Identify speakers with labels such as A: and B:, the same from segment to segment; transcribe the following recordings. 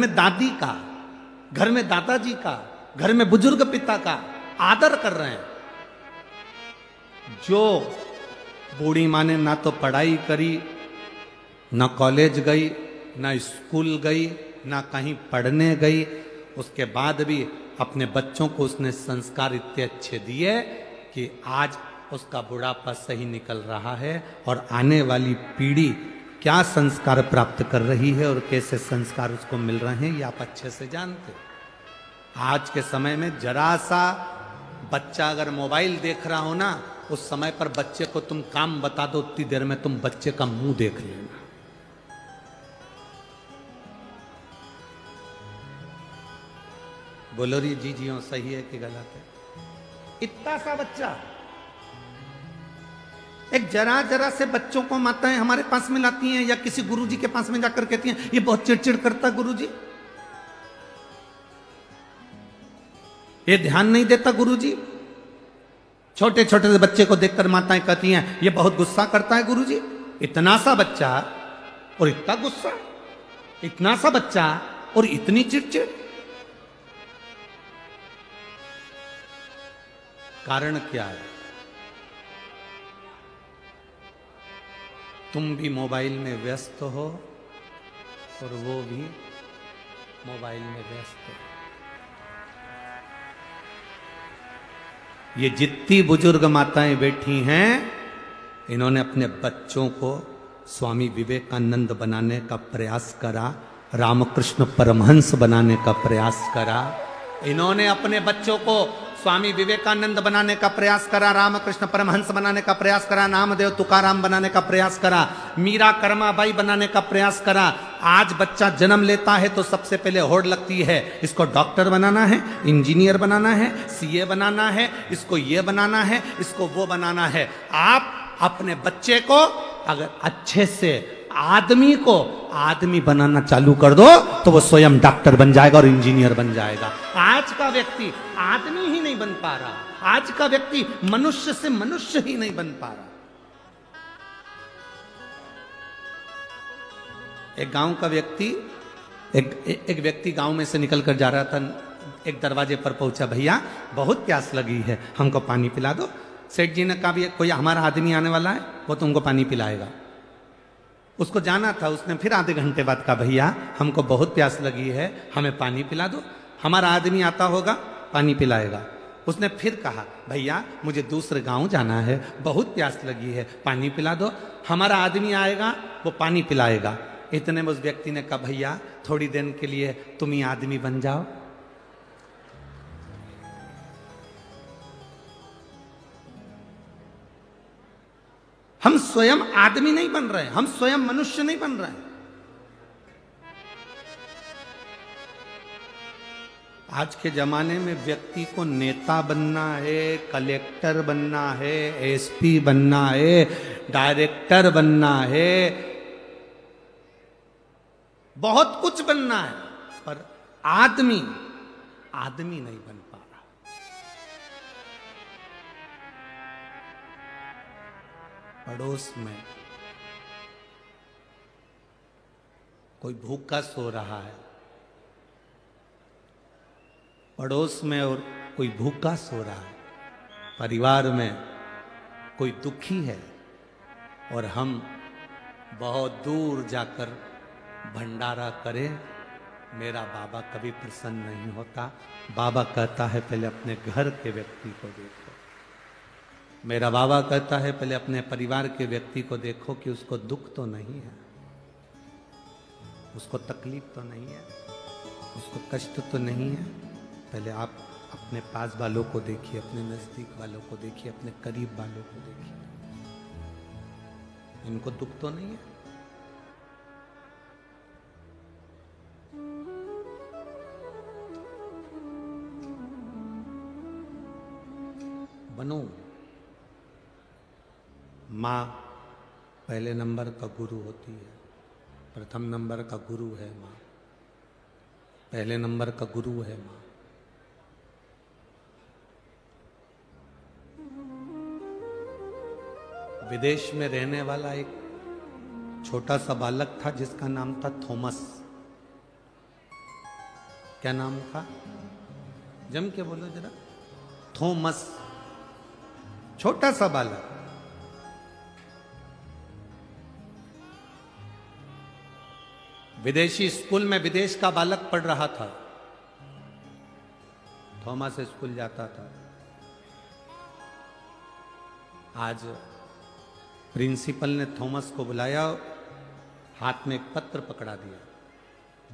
A: में दादी का, घर में दादाजी का, घर में बुजुर्ग पिता का आदर कर रहे हैं। जो बूढ़ी माँ ने ना तो पढ़ाई करी, ना कॉलेज गई, ना स्कूल गई, ना कहीं पढ़ने गई, उसके बाद भी अपने बच्चों को उसने संस्कार इतने अच्छे दिए कि आज उसका बुढ़ापा सही निकल रहा है और आने वाली पीढ़ी क्या संस्कार प्राप्त कर रही है और कैसे संस्कार उसको मिल रहे हैं, ये आप अच्छे से जानते हो। आज के समय में जरा सा बच्चा अगर मोबाइल देख रहा हो ना, उस समय पर बच्चे को तुम काम बता दो, उतनी देर में तुम बच्चे का मुंह देख लेना। बोलो री जी जी सही है कि गलत है? इतना सा बच्चा, एक जरा जरा से बच्चों को माताएं हमारे पास में लाती हैं या किसी गुरुजी के पास में जाकर कहती हैं ये बहुत चिड़चिड़ करता गुरुजी, ये ध्यान नहीं देता गुरुजी। छोटे छोटे से बच्चे को देखकर माताएं कहती हैं ये बहुत गुस्सा करता है गुरुजी। इतना सा बच्चा और इतना गुस्सा, इतना सा बच्चा और इतनी चिड़चिड़, कारण क्या है? तुम भी मोबाइल में व्यस्त हो और वो भी मोबाइल में व्यस्त है। ये जितनी बुजुर्ग माताएं बैठी हैं, इन्होंने अपने बच्चों को स्वामी विवेकानंद बनाने का प्रयास करा, रामकृष्ण परमहंस बनाने का प्रयास करा। इन्होंने अपने बच्चों को स्वामी विवेकानंद बनाने का प्रयास करा, रामकृष्ण परमहंस बनाने का प्रयास करा, नामदेव तुकाराम बनाने का प्रयास करा, मीरा कर्माबाई बनाने का प्रयास करा। आज बच्चा जन्म लेता है तो सबसे पहले होड़ लगती है, इसको डॉक्टर बनाना है, इंजीनियर बनाना है, सीए बनाना है, इसको ये बनाना है, इसको वो बनाना है। आप अपने बच्चे को अगर अच्छे से आदमी को आदमी बनाना चालू कर दो तो वो स्वयं डॉक्टर बन जाएगा और इंजीनियर बन जाएगा। आज का व्यक्ति आदमी ही नहीं बन पा रहा, आज का व्यक्ति मनुष्य से मनुष्य ही नहीं बन पा रहा। एक गांव का व्यक्ति, एक व्यक्ति गांव में से निकल कर जा रहा था, एक दरवाजे पर पहुंचा, भैया बहुत प्यास लगी है, हमको पानी पिला दो। सेठ जी ने कहा भी कोई हमारा आदमी आने वाला है, वो तुमको पानी पिलाएगा। उसको जाना था, उसने फिर आधे घंटे बाद कहा भैया हमको बहुत प्यास लगी है, हमें पानी पिला दो, हमारा आदमी आता होगा पानी पिलाएगा। उसने फिर कहा भैया मुझे दूसरे गांव जाना है, बहुत प्यास लगी है, पानी पिला दो, हमारा आदमी आएगा वो पानी पिलाएगा। इतने में उस व्यक्ति ने कहा भैया थोड़ी देर के लिए तुम ही आदमी बन जाओ। हम स्वयं आदमी नहीं बन रहे, हम स्वयं मनुष्य नहीं बन रहे। आज के जमाने में व्यक्ति को नेता बनना है, कलेक्टर बनना है, एसपी बनना है, डायरेक्टर बनना है, बहुत कुछ बनना है, पर आदमी नहीं बन पा रहा। पड़ोस में कोई भूखा सो रहा है, पड़ोस में और कोई भूखा सो रहा है, परिवार में कोई दुखी है और हम बहुत दूर जाकर भंडारा करें, मेरा बाबा कभी प्रसन्न नहीं होता। बाबा कहता है पहले अपने घर के व्यक्ति को देखो। मेरा बाबा कहता है पहले अपने परिवार के व्यक्ति को देखो कि उसको दुख तो नहीं है, उसको तकलीफ तो नहीं है, उसको कष्ट तो नहीं है। पहले आप अपने पास वालों को देखिए, अपने नजदीक वालों को देखिए, अपने करीब वालों को देखिए, इनको दुख तो नहीं है। बनो। माँ पहले नंबर का गुरु होती है, प्रथम नंबर का गुरु है माँ, पहले नंबर का गुरु है माँ। विदेश में रहने वाला एक छोटा सा बालक था जिसका नाम था थॉमस। क्या नाम था? जम के बोलो जरा। थॉमस, छोटा सा बालक। विदेशी स्कूल में विदेश का बालक पढ़ रहा था। थॉमस स्कूल जाता था। आज प्रिंसिपल ने थॉमस को बुलाया, हाथ में एक पत्र पकड़ा दिया,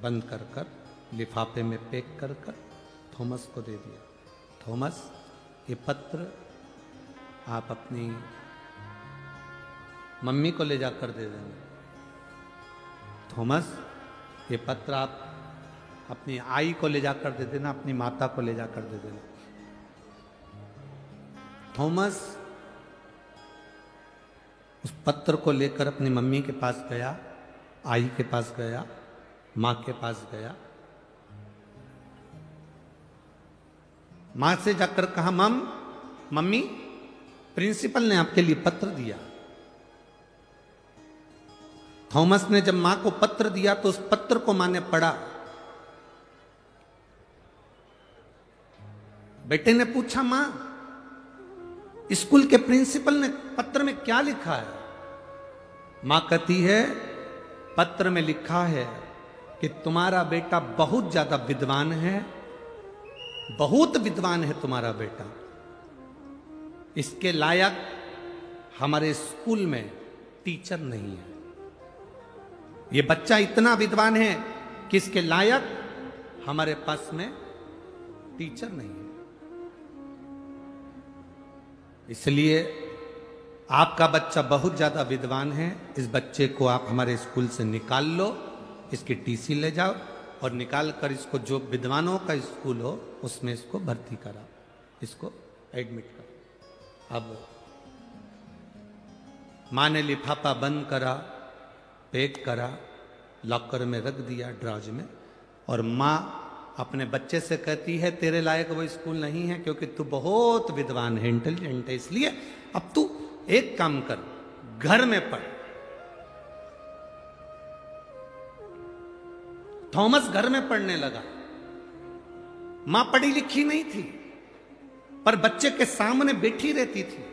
A: बंद कर कर लिफाफे में पैक कर कर थॉमस को दे दिया। थॉमस, ये पत्र आप अपनी मम्मी को ले जाकर दे देना। थॉमस, ये पत्र आप अपनी आई को ले जाकर दे देना, अपनी माता को ले जाकर दे देना। थॉमस उस पत्र को लेकर अपनी मम्मी के पास गया, आई के पास गया, मां के पास गया। मां से जाकर कहा, मम्मी, प्रिंसिपल ने आपके लिए पत्र दिया। थॉमस ने जब मां को पत्र दिया तो उस पत्र को मां ने पढ़ा। बेटे ने पूछा, मां, स्कूल के प्रिंसिपल ने पत्र में क्या लिखा है? मां कहती है, पत्र में लिखा है कि तुम्हारा बेटा बहुत ज्यादा विद्वान है, बहुत विद्वान है तुम्हारा बेटा। इसके लायक हमारे स्कूल में टीचर नहीं है। ये बच्चा इतना विद्वान है कि इसके लायक हमारे पास में टीचर नहीं है। इसलिए आपका बच्चा बहुत ज्यादा विद्वान है, इस बच्चे को आप हमारे स्कूल से निकाल लो, इसकी टीसी ले जाओ और निकाल कर इसको जो विद्वानों का स्कूल हो उसमें इसको भर्ती कराओ, इसको एडमिट करो। अब मां ने लिफाफा बंद करा, पैक करा, लॉकर में रख दिया, ड्रॉज में, और मां अपने बच्चे से कहती है, तेरे लायक वो स्कूल नहीं है क्योंकि तू बहुत विद्वान है, इंटेलिजेंट है, इसलिए अब तू एक काम कर, घर में पढ़। थॉमस घर में पढ़ने लगा। मां पढ़ी लिखी नहीं थी, पर बच्चे के सामने बैठी रहती थी।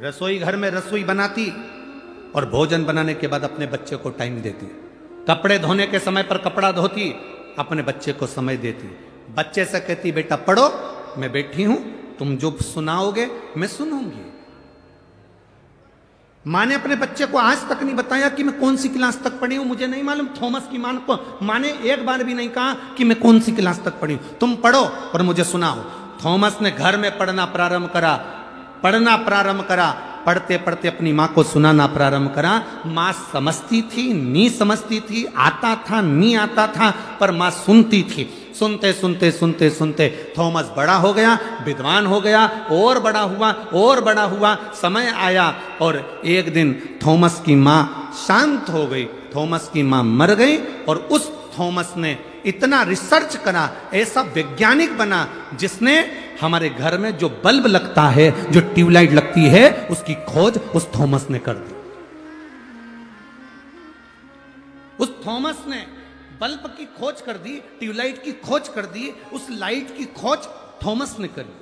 A: रसोई घर में रसोई बनाती और भोजन बनाने के बाद अपने बच्चे को टाइम देती। कपड़े धोने के समय पर कपड़ा धोती, अपने बच्चे को समय देती। बच्चे से कहती, बेटा पढ़ो, मैं बैठी हूं, तुम जो सुनाओगे मैं सुनूंगी। मां ने अपने बच्चे को आज तक नहीं बताया कि मैं कौन सी क्लास तक पढ़ी हूं, मुझे नहीं मालूम। थॉमस की मां ने एक बार भी नहीं कहा कि मैं कौन सी क्लास तक पढ़ी हूं, तुम पढ़ो और मुझे सुनाओ। थॉमस ने घर में पढ़ना प्रारंभ करा, पढ़ना प्रारंभ करा, पढ़ते पढ़ते अपनी मां को सुनाना प्रारंभ करा। मां समझती थी, नहीं समझती थी, आता था, नहीं आता था, पर मां सुनती थी। सुनते सुनते सुनते सुनते थॉमस बड़ा हो गया, विद्वान हो गया, और बड़ा हुआ और बड़ा हुआ। समय आया और एक दिन थॉमस की मां शांत हो गई, थॉमस की मां मर गई, और उस थॉमस ने इतना रिसर्च करा, ऐसा वैज्ञानिक बना, जिसने हमारे घर में जो बल्ब लगता है, जो ट्यूबलाइट लगती है, उसकी खोज उस थॉमस ने कर दी। उस थॉमस ने बल्ब की खोज कर दी, ट्यूबलाइट की खोज कर दी, उस लाइट की खोज थॉमस ने करी।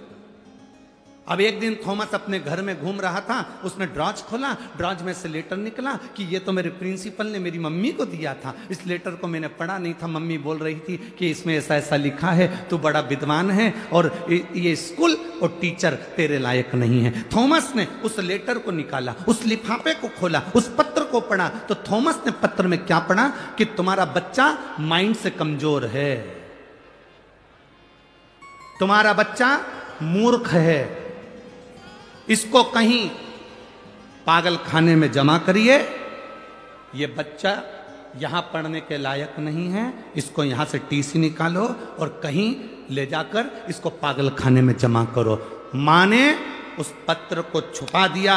A: अब एक दिन थॉमस अपने घर में घूम रहा था, उसने ड्रॉज खोला, ड्रॉज में से लेटर निकला कि ये तो मेरे प्रिंसिपल ने मेरी मम्मी को दिया था। इस लेटर को मैंने पढ़ा नहीं था, मम्मी बोल रही थी कि इसमें ऐसा ऐसा लिखा है, तू बड़ा विद्वान है और ये स्कूल और टीचर तेरे लायक नहीं है। थॉमस ने उस लेटर को निकाला, उस लिफाफे को खोला, उस पत्र को पढ़ा, तो थॉमस ने पत्र में क्या पढ़ा कि तुम्हारा बच्चा माइंड से कमजोर है, तुम्हारा बच्चा मूर्ख है, इसको कहीं पागल खाने में जमा करिए, ये बच्चा यहां पढ़ने के लायक नहीं है, इसको यहां से टीसी निकालो और कहीं ले जाकर इसको पागल खाने में जमा करो। मां ने उस पत्र को छुपा दिया,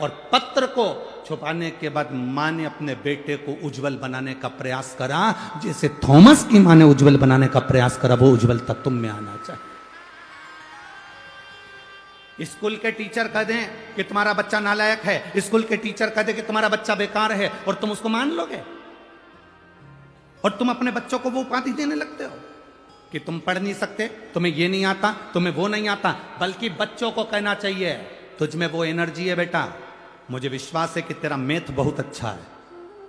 A: और पत्र को छुपाने के बाद मां ने अपने बेटे को उज्जवल बनाने का प्रयास करा, जैसे थॉमस की मां ने उज्जवल बनाने का प्रयास करा, वो उज्जवलता तुम में आना चाहिए। स्कूल के टीचर कह दें कि तुम्हारा बच्चा नालायक है, स्कूल के टीचर कह दें कि तुम्हारा बच्चा बेकार है, और तुम उसको मान लोगे? और तुम अपने बच्चों को वो उपाधि देने लगते हो कि तुम पढ़ नहीं सकते, तुम्हें ये नहीं आता, तुम्हें वो नहीं आता। बल्कि बच्चों को कहना चाहिए तुझ में वो एनर्जी है बेटा, मुझे विश्वास है कि तेरा मैथ बहुत अच्छा है।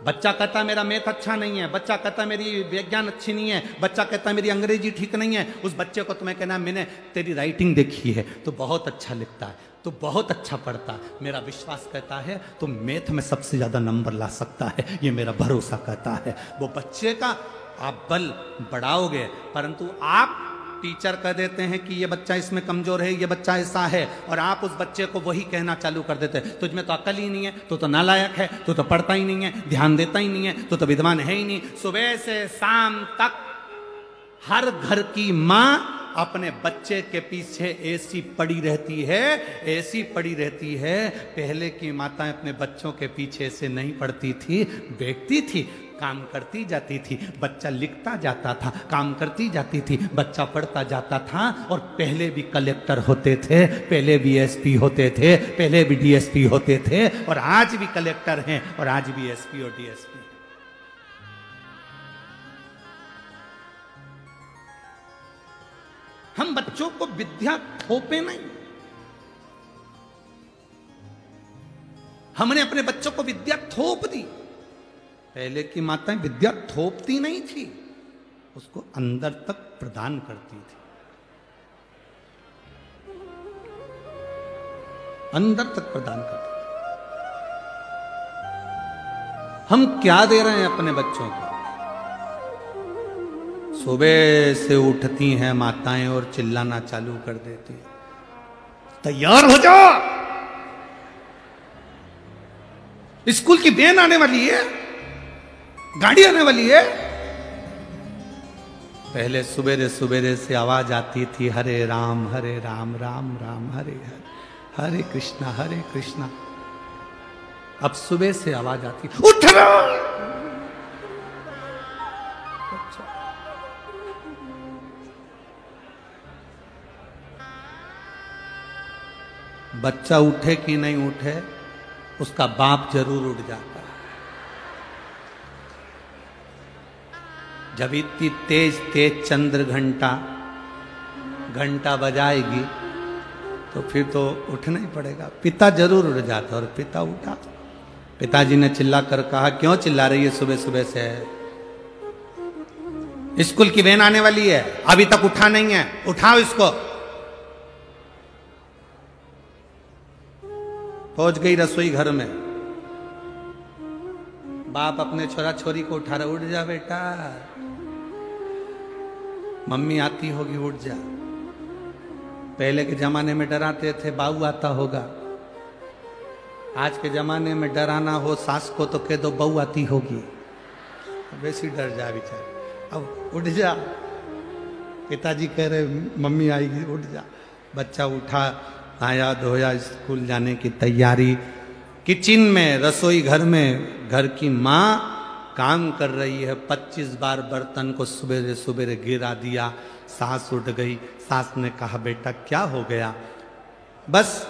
A: बच्चा कहता मेरा मैथ अच्छा नहीं है, बच्चा कहता मेरी विज्ञान अच्छी नहीं है, बच्चा कहता मेरी अंग्रेजी ठीक नहीं है, उस बच्चे को तुम्हें कहना मैंने तेरी राइटिंग देखी है तो बहुत अच्छा लिखता है, तो बहुत अच्छा पढ़ता है, मेरा विश्वास कहता है तो मैथ में सबसे ज्यादा नंबर ला सकता है, ये मेरा भरोसा कहता है। वो बच्चे का आप बल बढ़ाओगे, परंतु आप टीचर कह देते हैं कि ये बच्चा इसमें कमजोर है, ये बच्चा ऐसा है, और आप उस बच्चे को वही कहना चालू कर देते हैं तुझमें तो अकल ही नहीं है, तो नालायक है, तो पढ़ता ही नहीं है, ध्यान देता ही नहीं है, तो विद्वान है ही नहीं। सुबह से शाम तक हर घर की माँ अपने बच्चे के पीछे ऐसी पड़ी रहती है, ऐसी पड़ी रहती है। पहले की माताएं अपने बच्चों के पीछे से नहीं पड़ती थी, देखती थी, काम करती जाती थी, बच्चा लिखता जाता था, काम करती जाती थी, बच्चा पढ़ता जाता था। और पहले भी कलेक्टर होते थे, पहले भी एसपी होते थे, पहले भी डीएसपी होते थे, और आज भी कलेक्टर हैं और आज भी एसपी और डीएसपी। हम बच्चों को विद्या थोपे नहीं, हमने अपने बच्चों को विद्या थोप दी। पहले की माताएं विद्या थोपती नहीं थी, उसको अंदर तक प्रदान करती थी, अंदर तक प्रदान करती थी। हम क्या दे रहे हैं अपने बच्चों को? सुबह से उठती हैं माताएं और चिल्लाना चालू कर देती हैं, तैयार हो जाओ, स्कूल की वैन आने वाली है, गाड़ी आने वाली है। पहले सुबेरे सुबेरे से आवाज आती थी हरे राम राम राम हरे हरे, हरे कृष्णा। अब सुबह से आवाज आती उठ बच्चा उठे कि नहीं उठे, उसका बाप जरूर उठ जाता है। जब इतनी तेज तेज चंद्र घंटा बजाएगी तो फिर तो उठना ही पड़ेगा। पिता जरूर उठ जाता, और पिता उठा। पिताजी ने चिल्ला कर कहा, क्यों चिल्ला रही है सुबह सुबह से? स्कूल की वैन आने वाली है, अभी तक उठा नहीं है, उठाओ इसको। पहुंच गई रसोई घर में, बाप अपने छोरा छोरी को उठा रहा, उठ जा बेटा, मम्मी आती होगी, उठ जा। पहले के जमाने में डराते थे बाऊ आता होगा, आज के जमाने में डराना हो सास को तो कह दो बहू आती होगी, वैसे डर जा बेचारा। अब उठ जा, पिताजी कह रहे मम्मी आएगी, उठ जा। बच्चा उठा, आया, धोया, स्कूल जाने की तैयारी। किचन में, रसोई घर में घर की माँ काम कर रही है, 25 बार बर्तन को सुबेरे सुबेरे गिरा दिया। सास उठ गई, सास ने कहा बेटा क्या हो गया? बस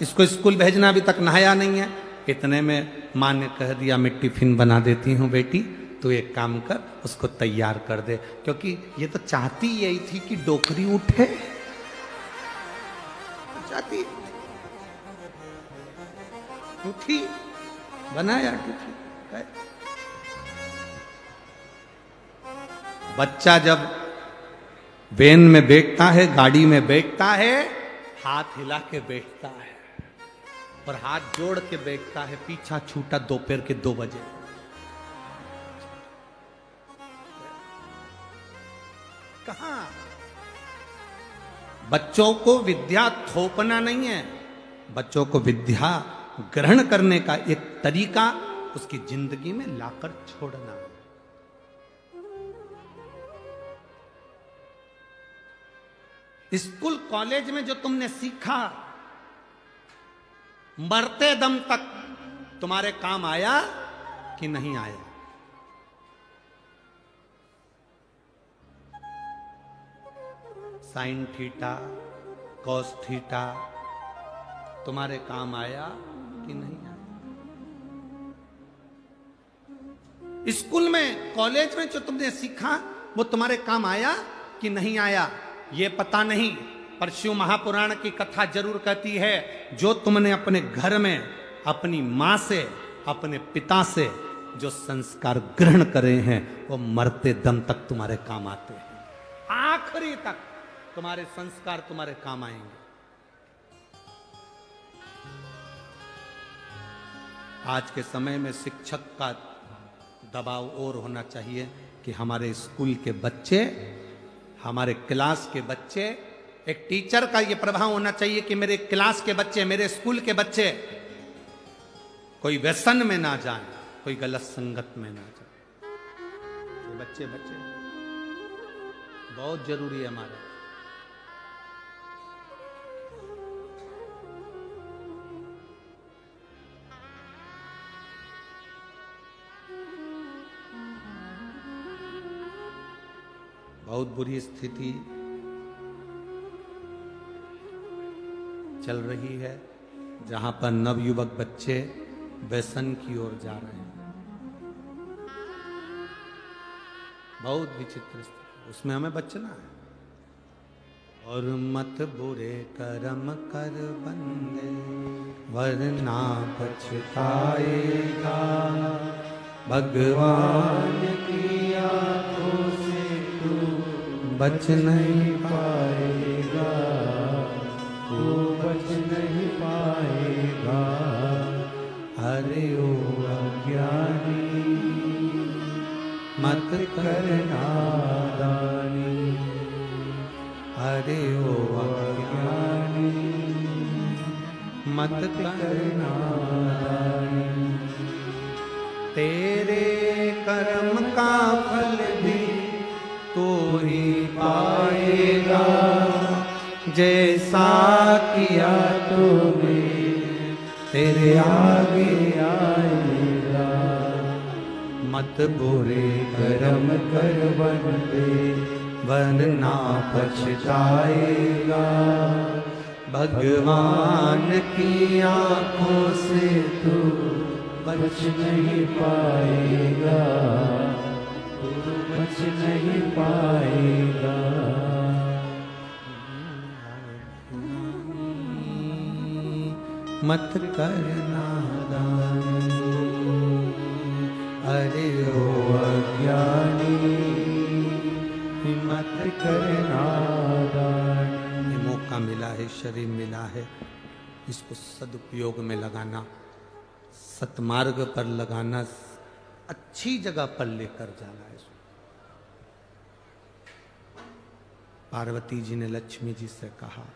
A: इसको स्कूल भेजना, अभी तक नहाया नहीं है। इतने में माँ ने कह दिया मैं टिफिन बना देती हूँ बेटी, तू एक काम कर, उसको तैयार कर दे, क्योंकि ये तो चाहती यही थी कि डोकरी उठे, चाहती उठी, बनाया टिफिन। बच्चा जब वैन में बैठता है, गाड़ी में बैठता है, हाथ हिला के बैठता है और हाथ जोड़ के बैठता है। पीछा छूटा दोपहर के 2 बजे। कहां? बच्चों को विद्या थोपना नहीं है, बच्चों को विद्या ग्रहण करने का एक तरीका उसकी जिंदगी में लाकर छोड़ना। स्कूल कॉलेज में जो तुमने सीखा, मरते दम तक तुम्हारे काम आया कि नहीं आया? साइन थीटा, कॉस थीटा तुम्हारे काम आया कि नहीं आया? स्कूल में, कॉलेज में जो तुमने सीखा वो तुम्हारे काम आया कि नहीं आया ये पता नहीं, पर शिव महापुराण की कथा जरूर कहती है जो तुमने अपने घर में अपनी मां से, अपने पिता से जो संस्कार ग्रहण करे हैं वो मरते दम तक तुम्हारे काम आते हैं। आखिरी तक तुम्हारे संस्कार तुम्हारे काम आएंगे। आज के समय में शिक्षक का दबाव और होना चाहिए कि हमारे स्कूल के बच्चे, हमारे क्लास के बच्चे, एक टीचर का यह प्रभाव होना चाहिए कि मेरे क्लास के बच्चे, मेरे स्कूल के बच्चे कोई व्यसन में ना जाए, कोई गलत संगत में ना जाए। ये बच्चे बहुत जरूरी है हमारे। बहुत बुरी स्थिति चल रही है जहां पर नवयुवक बच्चे व्यसन की ओर जा रहे हैं। बहुत विचित्र स्थिति, उसमें हमें बचना है। और मत बुरे कर्म कर बंदे वरना पछताएगा, भगवान की आंखों से तू बच नहीं पाएगा, तू बच नहीं पाएगा। अरे ओ अज्ञानी मत कर नादानी, अरे ओ अज्ञानी मत कर नादानी। तेरे कर्म का फल भी तू ही पाएगा, जैसा किया तूने तेरे आगे आएगा। मत बुरे कर्म कर बंदे वरना पछताएगा, भगवान की आंखों से तू बच नहीं पाएगा, तू बच नहीं पाएगा। मत कर नादानी, अरे ओ अज्ञानी मत कर नादानी। ये मौका मिला है, शरीर मिला है, इसको सदुपयोग में लगाना, सतमार्ग पर लगाना, अच्छी जगह पर लेकर जाना है। पार्वती जी ने लक्ष्मी जी से कहा,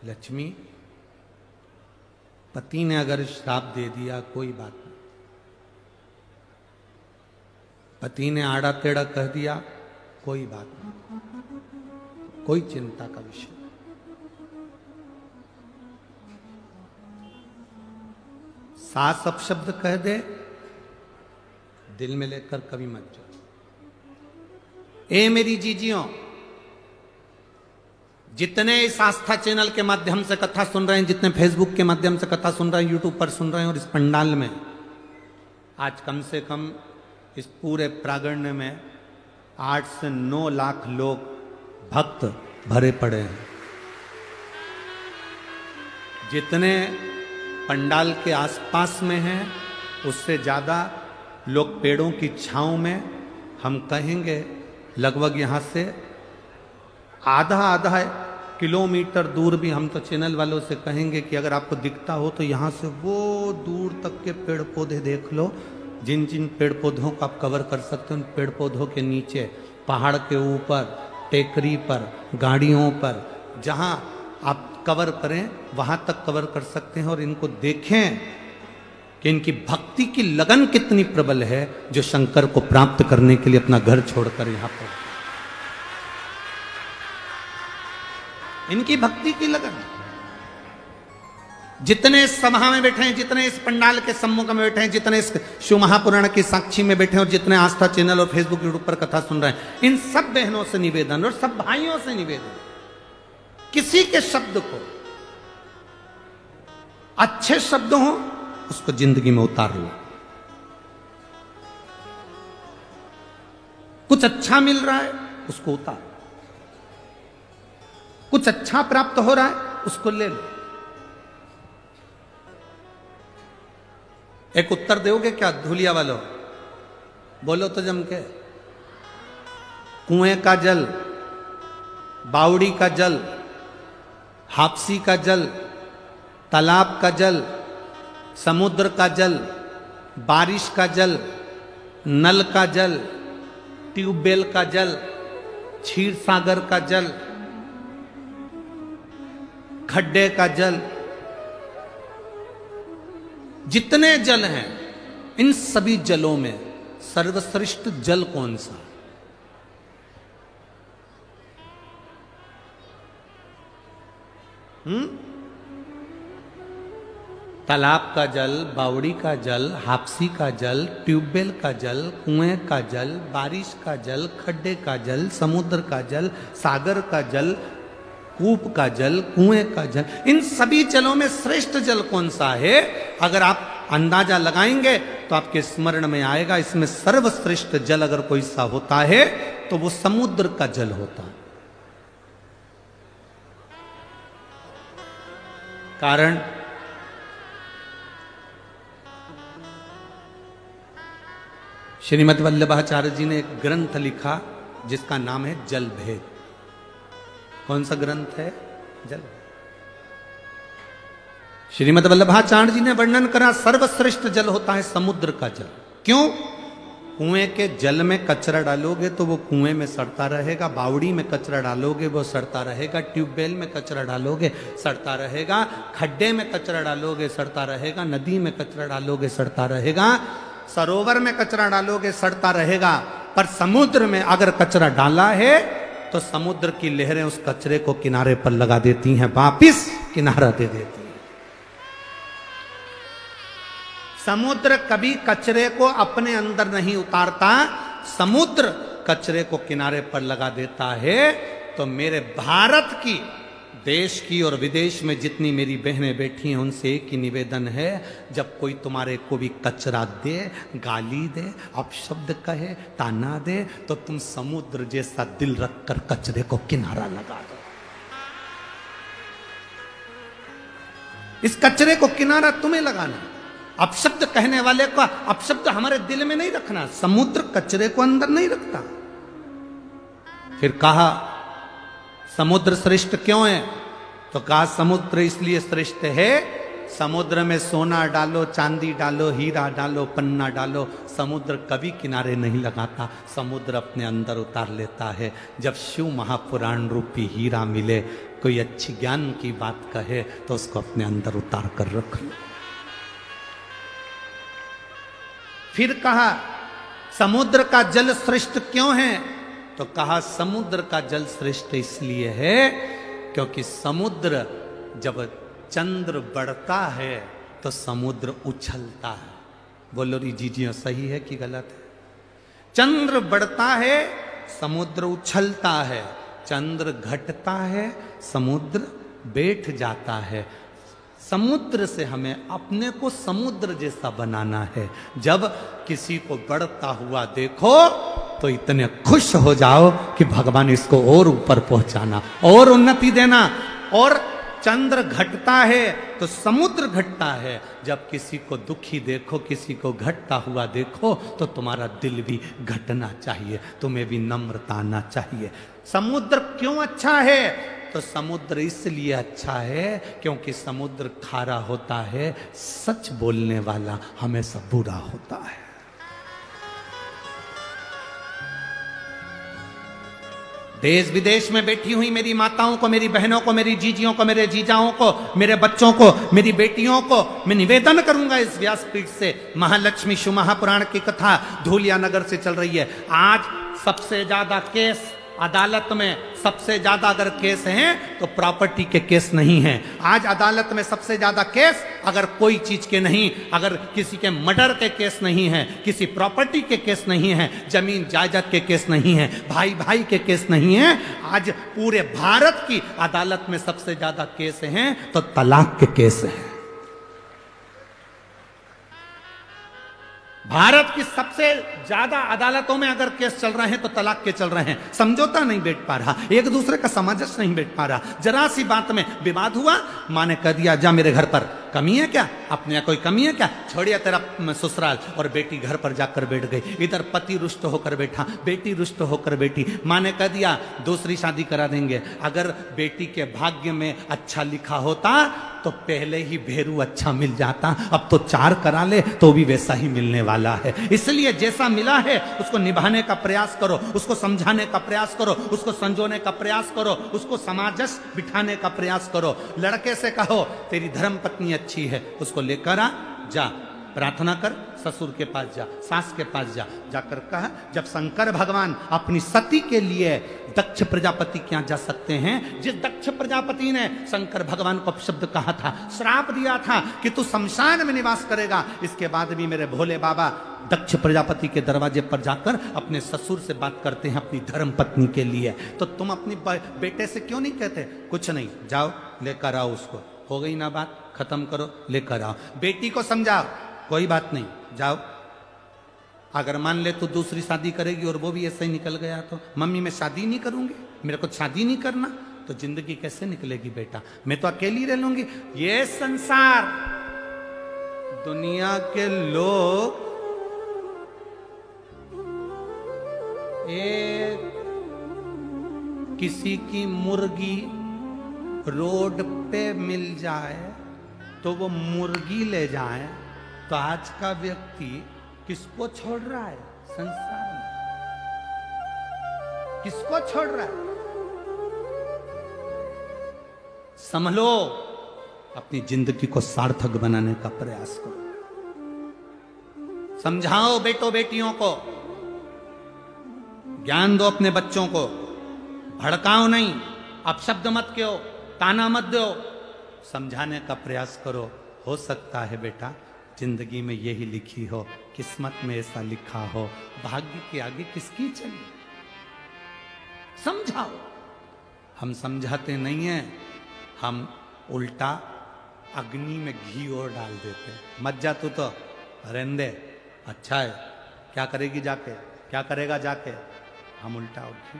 A: लक्ष्मी पति ने अगर श्राप दे दिया कोई बात नहीं, पति ने आड़ा टेढ़ा कह दिया कोई बात नहीं, कोई चिंता का विषय नहीं। सास अपशब्द कह दे, दिल में लेकर कभी मत जाओ। ए मेरी जीजियों, जितने इस आस्था चैनल के माध्यम से कथा सुन रहे हैं, जितने फेसबुक के माध्यम से कथा सुन रहे हैं, यूट्यूब पर सुन रहे हैं, और इस पंडाल में आज कम से कम इस पूरे प्रांगण में 8 से 9 लाख लोग भक्त भरे पड़े हैं। जितने पंडाल के आसपास में हैं उससे ज़्यादा लोग पेड़ों की छांव में, हम कहेंगे लगभग यहाँ से आधा किलोमीटर दूर भी, हम तो चैनल वालों से कहेंगे कि अगर आपको दिखता हो तो यहाँ से वो दूर तक के पेड़ पौधे देख लो। जिन जिन पेड़ पौधों को आप कवर कर सकते हो, उन पेड़ पौधों के नीचे, पहाड़ के ऊपर, टेकरी पर, गाड़ियों पर, जहाँ आप कवर करें वहाँ तक कवर कर सकते हैं। और इनको देखें कि इनकी भक्ति की लगन कितनी प्रबल है, जो शंकर को प्राप्त करने के लिए अपना घर छोड़कर यहाँ पर, इनकी भक्ति की लगन। जितने इस सभा में बैठे हैं, जितने इस पंडाल के सम्मुख में बैठे हैं, जितने इस शिव महापुराण की साक्षी में बैठे हैं, और जितने आस्था चैनल और फेसबुक यूट्यूब पर कथा सुन रहे हैं, इन सब बहनों से निवेदन और सब भाइयों से निवेदन, किसी के शब्द को, अच्छे शब्द हो उसको जिंदगी में उतार लो, कुछ अच्छा मिल रहा है उसको उतार, कुछ अच्छा प्राप्त हो रहा है उसको ले लो। एक उत्तर दोगे क्या धूलिया वालों? बोलो तो जम के। कुएं का जल, बावड़ी का जल, हापसी का जल, तालाब का जल, समुद्र का जल, बारिश का जल, नल का जल, ट्यूबवेल का जल, क्षीर सागर का जल, खड्डे का जल, जितने जल हैं इन सभी जलों में सर्वश्रेष्ठ जल कौन सा? तालाब का जल, बावड़ी का जल, हापसी का जल, ट्यूबवेल का जल, कुएं का जल, बारिश का जल, खड्डे का जल, समुद्र का जल, सागर का जल, कूप का जल, कुएं का जल, इन सभी जलों में श्रेष्ठ जल कौन सा है? अगर आप अंदाजा लगाएंगे तो आपके स्मरण में आएगा, इसमें सर्वश्रेष्ठ जल अगर कोई सा होता है तो वो समुद्र का जल होता है। कारण श्रीमद् वल्लभाचार्य जी ने एक ग्रंथ लिखा जिसका नाम है जल भेद। कौन सा ग्रंथ है? जल। श्रीमद् वल्लभाचार्य जी ने वर्णन करा सर्वश्रेष्ठ जल होता है समुद्र का जल। क्यों? कुएं के जल में कचरा डालोगे तो वो कुएं में सड़ता रहेगा, बावड़ी में कचरा डालोगे वो सड़ता रहेगा, ट्यूबवेल में कचरा डालोगे सड़ता रहेगा, खड्डे में कचरा डालोगे सड़ता रहेगा, नदी में कचरा डालोगे सड़ता रहेगा, सरोवर में कचरा डालोगे सड़ता रहेगा। पर समुद्र में अगर कचरा डाला है तो समुद्र की लहरें उस कचरे को किनारे पर लगा देती हैं, वापिस किनारा दे देती हैं। समुद्र कभी कचरे को अपने अंदर नहीं उतारता, समुद्र कचरे को किनारे पर लगा देता है। तो मेरे भारत की, देश की और विदेश में जितनी मेरी बहनें बैठी हैं उनसे एक ही निवेदन है, जब कोई तुम्हारे को भी कचरा दे, गाली दे, अपशब्द कहे, ताना दे, तो तुम समुद्र जैसा दिल रखकर कचरे को किनारा लगा दो। इस कचरे को किनारा तुम्हें लगाना। अपशब्द कहने वाले का अपशब्द हमारे दिल में नहीं रखना। समुद्र कचरे को अंदर नहीं रखता। फिर कहा समुद्र श्रेष्ठ क्यों है? तो कहा समुद्र इसलिए श्रेष्ठ है, समुद्र में सोना डालो, चांदी डालो, हीरा डालो, पन्ना डालो, समुद्र कभी किनारे नहीं लगाता, समुद्र अपने अंदर उतार लेता है। जब शिव महापुराण रूपी हीरा मिले, कोई अच्छी ज्ञान की बात कहे तो उसको अपने अंदर उतार कर रख लो। फिर कहा समुद्र का जल श्रेष्ठ क्यों है? तो कहा समुद्र का जल श्रेष्ठ इसलिए है क्योंकि समुद्र जब चंद्र बढ़ता है तो समुद्र उछलता है। बोलो री जीजियो सही है कि गलत है? चंद्र बढ़ता है समुद्र उछलता है, चंद्र घटता है समुद्र बैठ जाता है। समुद्र से हमें अपने को समुद्र जैसा बनाना है। जब किसी को बढ़ता हुआ देखो तो इतने खुश हो जाओ कि भगवान इसको और ऊपर पहुंचाना, और उन्नति देना। और चंद्र घटता है तो समुद्र घटता है। जब किसी को दुखी देखो, किसी को घटता हुआ देखो तो तुम्हारा दिल भी घटना चाहिए, तुम्हें भी नम्रता आना चाहिए। समुद्र क्यों अच्छा है? तो समुद्र इसलिए अच्छा है क्योंकि समुद्र खारा होता है, सच बोलने वाला हमेशा बुरा होता है। देश विदेश में बैठी हुई मेरी माताओं को, मेरी बहनों को, मेरी जीजियों को, मेरे जीजाओं को, मेरे बच्चों को, मेरी बेटियों को मैं निवेदन करूंगा इस व्यासपीठ से, महालक्ष्मी शिव महापुराण की कथा धूलिया नगर से चल रही है। आज सबसे ज्यादा केस अदालत में, सबसे ज्यादा अगर केस हैं तो प्रॉपर्टी के केस नहीं हैं। आज अदालत में सबसे ज्यादा केस अगर कोई चीज के नहीं, अगर किसी के मर्डर के केस नहीं है, किसी प्रॉपर्टी के केस नहीं है, जमीन जायदाद के केस नहीं है, भाई भाई के केस नहीं है। आज पूरे भारत की अदालत में सबसे ज्यादा केस हैं तो तलाक के केस हैं। भारत की सबसे ज्यादा अदालतों में अगर केस चल रहे हैं तो तलाक के चल रहे हैं। समझौता नहीं बैठ पा रहा, एक दूसरे का सामंजस्य नहीं बैठ पा रहा। जरा सी बात में विवाद हुआ, माँ ने कह दिया जा मेरे घर पर, कमी है क्या, अपने यहाँ कोई कमी है क्या, छोड़िए तेरा ससुराल। और बेटी घर पर जाकर बैठ गई। इधर पति रुष्ट होकर बैठा, बेटी रुष्ट होकर बैठी। माँ ने कह दिया दूसरी शादी करा देंगे। अगर बेटी के भाग्य में अच्छा लिखा होता तो पहले ही भेरू अच्छा मिल जाता, अब तो 4 करा ले तो भी वैसा ही मिलने वाला है। इसलिए जैसा मिला है उसको निभाने का प्रयास करो, उसको समझाने का प्रयास करो, उसको संजोने का प्रयास करो, उसको समाजस बिठाने का प्रयास करो। लड़के से कहो तेरी धर्म पत्नी अच्छी है, उसको लेकर आ, जा प्रार्थना कर, ससुर के पास जा, सास के पास जा। जाकर कहा, जब शंकर भगवान अपनी सती के लिए दक्ष प्रजापति के यहाँ जा सकते हैं, जिस दक्ष प्रजापति ने शंकर भगवान को अपशब्द कहा था, श्राप दिया था कि तू शमशान में निवास करेगा, इसके बाद भी मेरे भोले बाबा दक्ष प्रजापति के दरवाजे पर जाकर अपने ससुर से बात करते हैं अपनी धर्म पत्नी के लिए। तो तुम अपनी बेटे से क्यों नहीं कहते, कुछ नहीं, जाओ लेकर आओ उसको, हो गई ना बात, खत्म करो, लेकर आओ। बेटी को समझाओ, कोई बात नहीं, जाओ। अगर मान ले तू दूसरी शादी करेगी और वो भी ऐसे ही निकल गया तो, मम्मी मैं शादी नहीं करूंगी, मेरे को शादी नहीं करना, तो जिंदगी कैसे निकलेगी बेटा, मैं तो अकेली रह लूंगी। ये संसार, दुनिया के लोग एक किसी की मुर्गी रोड पे मिल जाए तो वो मुर्गी ले जाए, तो आज का व्यक्ति किसको छोड़ रहा है संसार में, किसको छोड़ रहा है? संभलो, अपनी जिंदगी को सार्थक बनाने का प्रयास करो। समझाओ बेटों बेटियों को, ज्ञान दो अपने बच्चों को, भड़काओ नहीं, अपशब्द मत कहो, ताना मत दो, समझाने का प्रयास करो। हो सकता है बेटा जिंदगी में यही लिखी हो, किस्मत में ऐसा लिखा हो, भाग्य के आगे किसकी चली, समझाओ। हम समझाते नहीं हैं, हम उल्टा अग्नि में घी और डाल देते। मत जा तू तो, रहने दे, अच्छा है, क्या करेगी जाके, क्या करेगा जाके, हम उल्टा और घी।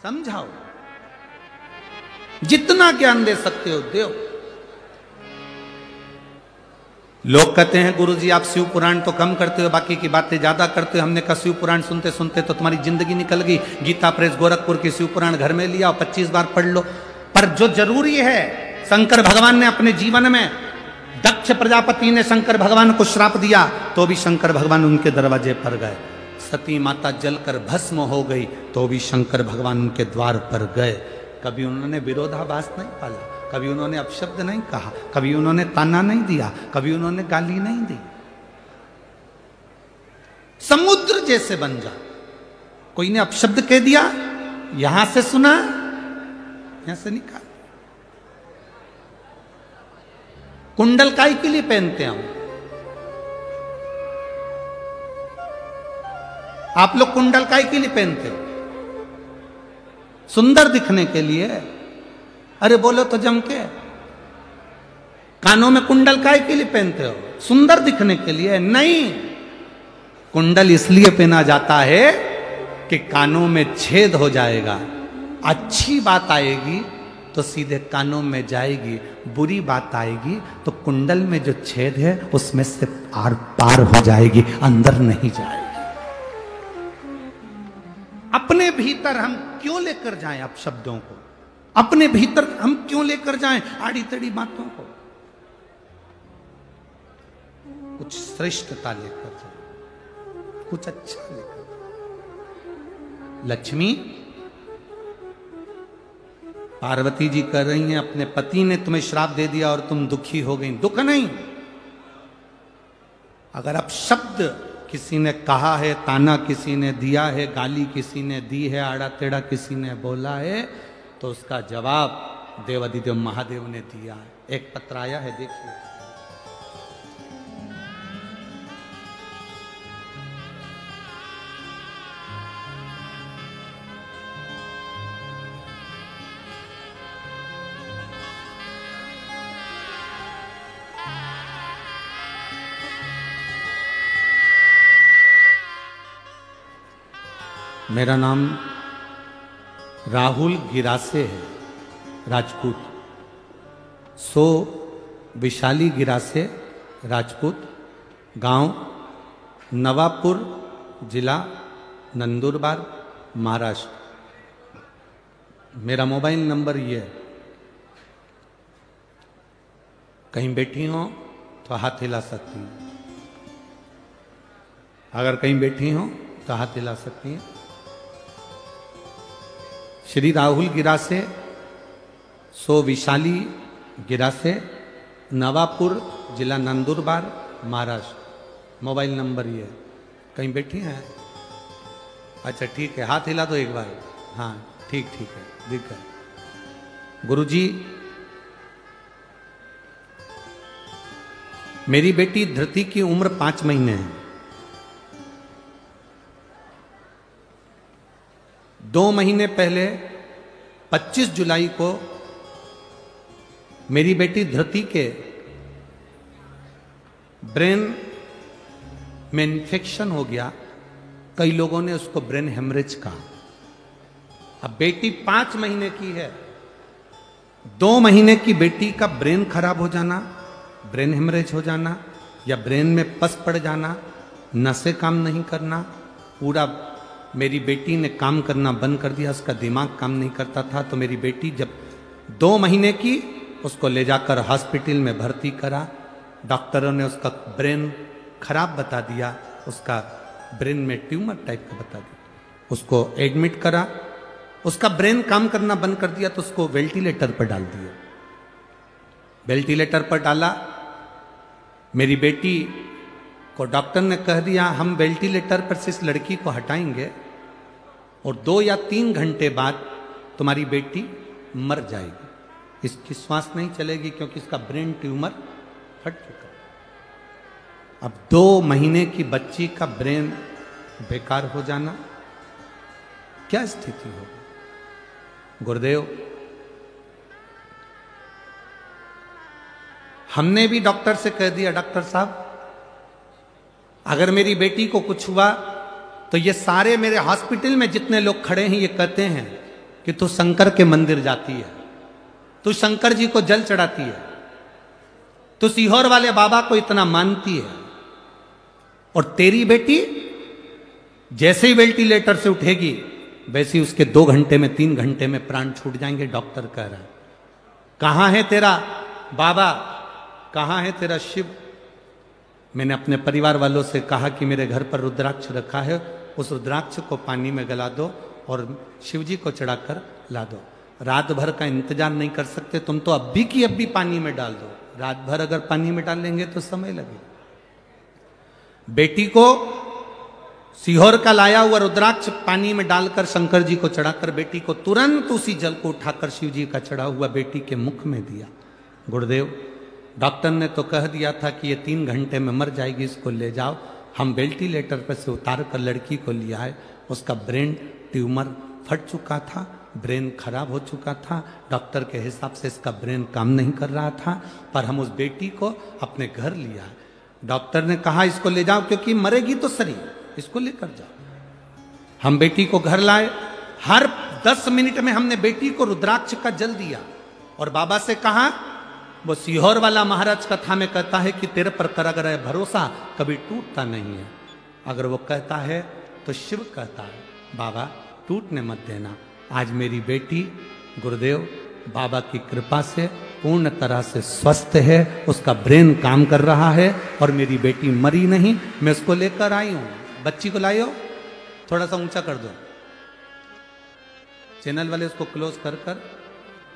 A: समझाओ, जितना ज्ञान दे सकते हो दो। लोग कहते हैं गुरुजी आप शिव पुराण तो कम करते हो, बाकी की बातें ज्यादा करते हो। हमने कहा शिव पुराण सुनते सुनते तो तुम्हारी जिंदगी निकल गई। गीता प्रेस गोरखपुर की शिव पुराण घर में लिया और 25 बार पढ़ लो। पर जो जरूरी है, शंकर भगवान ने अपने जीवन में, दक्ष प्रजापति ने शंकर भगवान को श्राप दिया तो भी शंकर भगवान उनके दरवाजे पर गए। सती माता जलकर भस्म हो गई तो भी शंकर भगवान उनके द्वार पर गए। कभी उन्होंने विरोधाभास नहीं पाला, कभी उन्होंने अपशब्द नहीं कहा, कभी उन्होंने ताना नहीं दिया, कभी उन्होंने गाली नहीं दी। समुद्र जैसे बन जा। कोई ने अपशब्द कह दिया, यहां से सुना, यहां से निकाल। कुंडल काय के लिए पहनते हैं हम? आप लोग कुंडल काय के लिए पहनते हो? सुंदर दिखने के लिए। अरे बोलो तो जम के। कानों में कुंडल काय के लिए पहनते हो? सुंदर दिखने के लिए नहीं। कुंडल इसलिए पहना जाता है कि कानों में छेद हो जाएगा, अच्छी बात आएगी तो सीधे कानों में जाएगी, बुरी बात आएगी तो कुंडल में जो छेद है उसमें से आर पार हो जाएगी, अंदर नहीं जाएगी। अपने भीतर हम क्यों लेकर जाएं अपशब्दों को? अपने भीतर हम क्यों लेकर जाएं आड़ी तड़ी बातों को? कुछ श्रेष्ठता लेकर जाएं, कुछ अच्छा लेकर जाएं। लक्ष्मी, पार्वती जी कह रही हैं अपने पति ने तुम्हें श्राप दे दिया और तुम दुखी हो गई। दुख नहीं, अगर अब शब्द किसी ने कहा है, ताना किसी ने दिया है, गाली किसी ने दी है, आड़ा टेढ़ा किसी ने बोला है, तो उसका जवाब देवाधिदेव महादेव ने दिया है। एक पत्र आया है, देखिए। मेरा नाम राहुल गिरासे है, राजपूत। सो विशाली गिरासे, राजपूत। गांव नवापुर, जिला नंदुरबार, महाराष्ट्र। मेरा मोबाइल नंबर ये है। कहीं बैठी हो तो हाथ हिला सकती हैं। अगर कहीं बैठी हो तो हाथ हिला सकती हैं। श्री राहुल गिरासे, सो विशाली गिरासे, नवापुर, जिला नंदुरबार, महाराष्ट्र। मोबाइल नंबर ये है। कहीं बैठी हैं? अच्छा ठीक है, हाथ हिला दो एक बार। हाँ ठीक ठीक है, दिख है। गुरुजी, मेरी बेटी धृति की उम्र 5 महीने है। 2 महीने पहले 25 जुलाई को मेरी बेटी धृति के ब्रेन में इन्फेक्शन हो गया। कई लोगों ने उसको ब्रेन हेमरेज कहा। अब बेटी 5 महीने की है, 2 महीने की बेटी का ब्रेन खराब हो जाना, ब्रेन हेमरेज हो जाना, या ब्रेन में पस पड़ जाना, नसें काम नहीं करना, पूरा मेरी बेटी ने काम करना बंद कर दिया, उसका दिमाग काम नहीं करता था। तो मेरी बेटी जब 2 महीने की, उसको ले जाकर हॉस्पिटल में भर्ती करा। डॉक्टरों ने उसका ब्रेन खराब बता दिया, उसका ब्रेन में ट्यूमर टाइप का बता दिया। उसको एडमिट करा, उसका ब्रेन काम करना बंद कर दिया, तो उसको वेंटिलेटर पर डाल दिया। वेंटिलेटर पर डाला। मेरी बेटी को डॉक्टर ने कह दिया हम वेंटिलेटर पर से इस लड़की को हटाएंगे और 2 या 3 घंटे बाद तुम्हारी बेटी मर जाएगी, इसकी श्वास नहीं चलेगी क्योंकि इसका ब्रेन ट्यूमर फट चुका। अब 2 महीने की बच्ची का ब्रेन बेकार हो जाना, क्या स्थिति होगी? गुरुदेव, हमने भी डॉक्टर से कह दिया, डॉक्टर साहब अगर मेरी बेटी को कुछ हुआ तो ये सारे मेरे हॉस्पिटल में जितने लोग खड़े हैं ये कहते हैं कि तू शंकर के मंदिर जाती है, तू शंकर जी को जल चढ़ाती है, तू सीहोर वाले बाबा को इतना मानती है, और तेरी बेटी जैसे ही वेंटिलेटर से उठेगी वैसे ही उसके 2 घंटे में 3 घंटे में प्राण छूट जाएंगे। डॉक्टर कह रहा है कहां है तेरा बाबा, कहां है तेरा शिव? मैंने अपने परिवार वालों से कहा कि मेरे घर पर रुद्राक्ष रखा है, उस रुद्राक्ष को पानी में गला दो और शिव जी को चढ़ाकर ला दो। रात भर का इंतजार नहीं कर सकते तुम तो, अभी की अभी पानी में डाल दो। रात भर अगर पानी में डाल लेंगे तो समय लगेगा। बेटी को सीहोर का लाया हुआ रुद्राक्ष पानी में डालकर शंकर जी को चढ़ाकर बेटी को तुरंत उसी जल को उठाकर शिव जी का चढ़ा हुआ बेटी के मुख में दिया। गुरुदेव, डॉक्टर ने तो कह दिया था कि ये 3 घंटे में मर जाएगी, इसको ले जाओ। हम वेंटिलेटर पर से उतार कर लड़की को ले आए। उसका ब्रेन ट्यूमर फट चुका था, ब्रेन खराब हो चुका था। डॉक्टर के हिसाब से इसका ब्रेन काम नहीं कर रहा था, पर हम उस बेटी को अपने घर लिया। डॉक्टर ने कहा इसको ले जाओ क्योंकि मरेगी तो सही, इसको लेकर जाओ। हम बेटी को घर लाए। हर 10 मिनट में हमने बेटी को रुद्राक्ष का जल दिया और बाबा से कहा, वो सीहोर वाला महाराज कथा में कहता है कि तेरे पर कर अगर भरोसा कभी टूटता नहीं है। अगर वो कहता है तो शिव कहता है बाबा टूटने मत देना। आज मेरी बेटी गुरुदेव बाबा की कृपा से पूर्ण तरह से स्वस्थ है, उसका ब्रेन काम कर रहा है और मेरी बेटी मरी नहीं। मैं उसको लेकर आई हूं। बच्ची को लाई हो, थोड़ा सा ऊंचा कर दो। चैनल वाले उसको क्लोज कर कर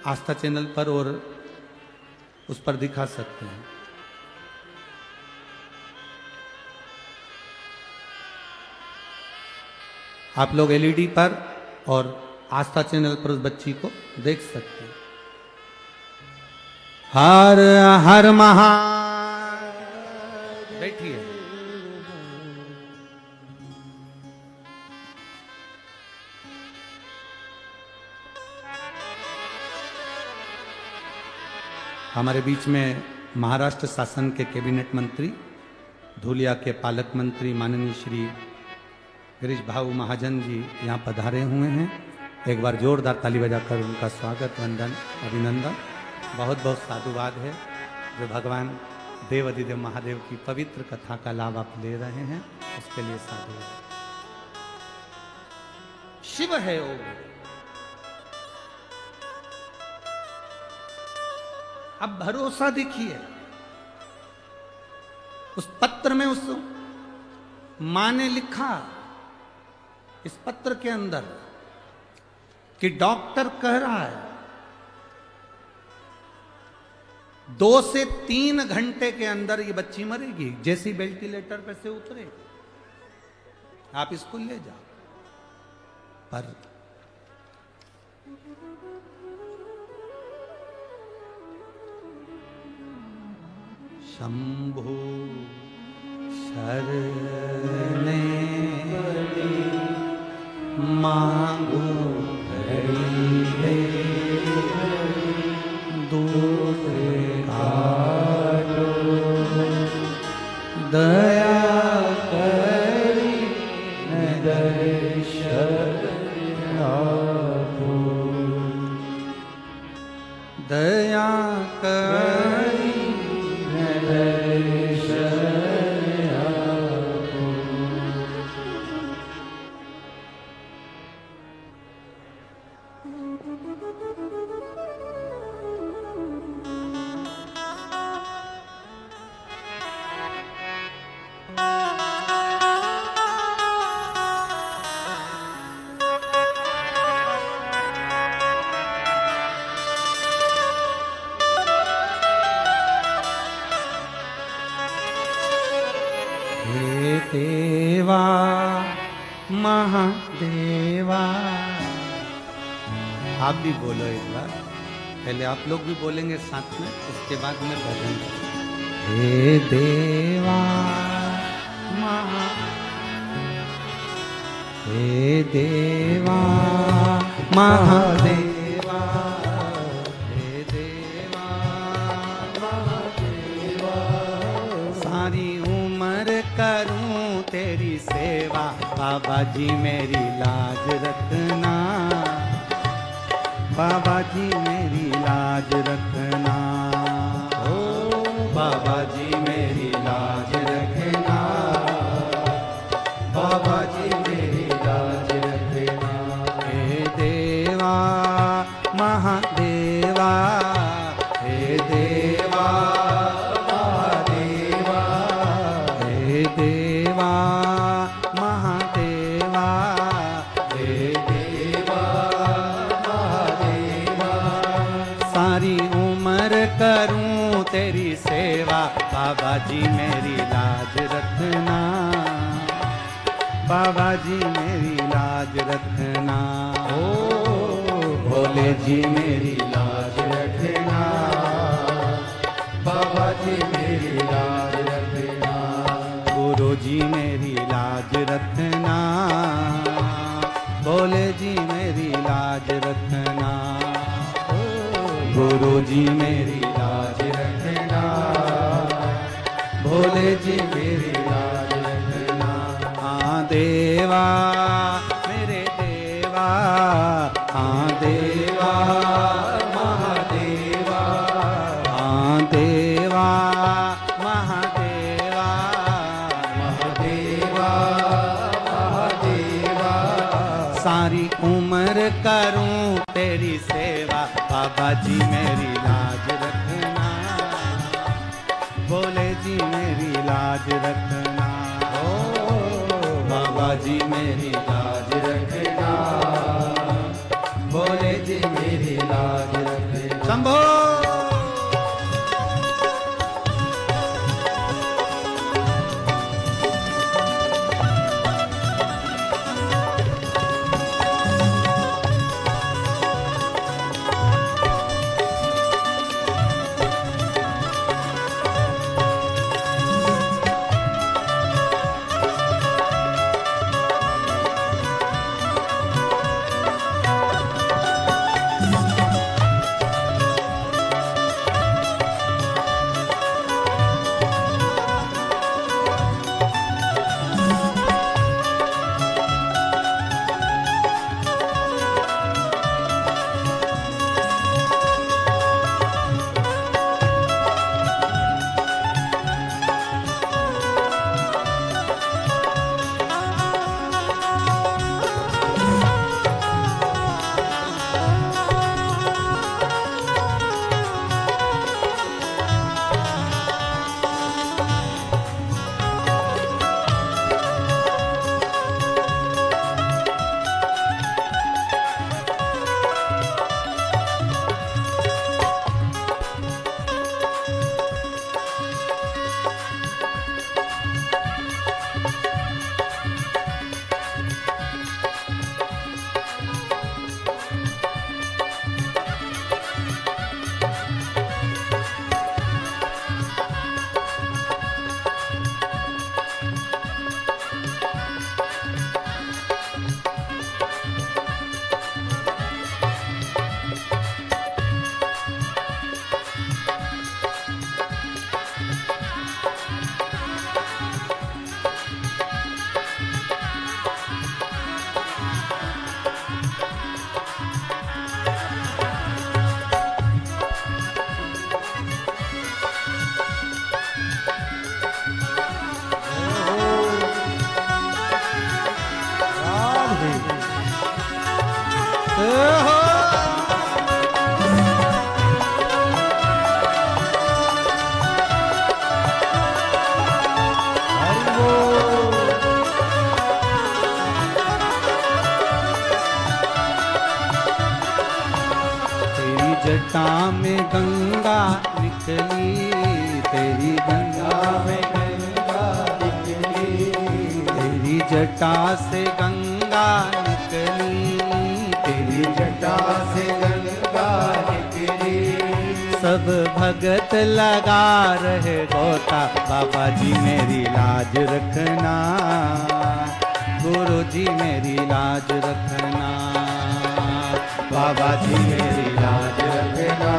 A: आस्था चैनल पर और उस पर दिखा सकते हैं। आप लोग एलईडी पर और आस्था चैनल पर उस बच्ची को देख सकते हैं। हर हर महादेव। बैठिए। हमारे बीच में महाराष्ट्र शासन के कैबिनेट मंत्री, धुलिया के पालक मंत्री माननीय श्री गिरीश भाऊ महाजन जी यहाँ पधारे हुए हैं। एक बार जोरदार ताली बजाकर उनका स्वागत, वंदन, अभिनंदन। बहुत बहुत साधुवाद है जो भगवान देव अधिदेव महादेव की पवित्र कथा का लाभ आप ले रहे हैं, उसके लिए साधुवाद। शिव है वो, अब भरोसा देखिए। उस पत्र में उस मां ने लिखा, इस पत्र के अंदर, कि डॉक्टर कह रहा है 2 से 3 घंटे के अंदर ये बच्ची मरेगी, जैसी वेंटिलेटर पे से उतरे आप इसको ले जाओ। पर शंभु शरणे मांगो हरि दूर काटो दया करी दर्शन आपो, दया करी दर्शन आपो। हे देवा महादेवा, आप भी बोलो एक बार, पहले आप लोग भी बोलेंगे साथ में, उसके बाद में भजन। हे देवा महा, हे देवा महादेवा, हे देवा महादेवा, सारी उम्र करूं तेरी सेवा, बाबा जी मेरी लाज रखना, बाबा जी मेरी लाज रखना, ओ बाबा जी मेरी लाज रखना, बाबा जी मेरी लाज रखना। हे देवा महादेवा, हे देवा महादेवा, हे देवा महादेवा, हे देवा महादेवा, सारी उम्र करूं तेरी सेवा, बाबा जी मेरी लाज रखना, बाबा जी मेरी लाज रखना, ओ भोले जी मेरी लाज रखना, बाबा जी मेरी लाज रखना, गुरु जी मेरी लाज रखना, भोले जी मेरी लाज रखना, गुरु जी मेरी लाज रखना, भोले जी मेरी लाज रखना। हाँ देवा मेरे देवा, हाँ देवा महादेवा, हाँ देवा महादेवा, महादेवा महादेवा, सारी उम्र करूं तेरी सेवा, बाबा जी मेरी लाज रखना, भोले जी मेरी लाज रखना, ओ बाबा जी मेरी लाज रखना, भोले जी मेरी लाज रखना। शंभो जटा में गंगा निकली, तेरी गंगा में गंगा निकली, तेरी जटा से गंगा निकली, तेरी जटा से गंगा निकली। सब भगत लगा रहे गोता, बाबा जी मेरी लाज रखना, गुरु जी मेरी लाज रखना, बाबा जी मेरी लाज रखना,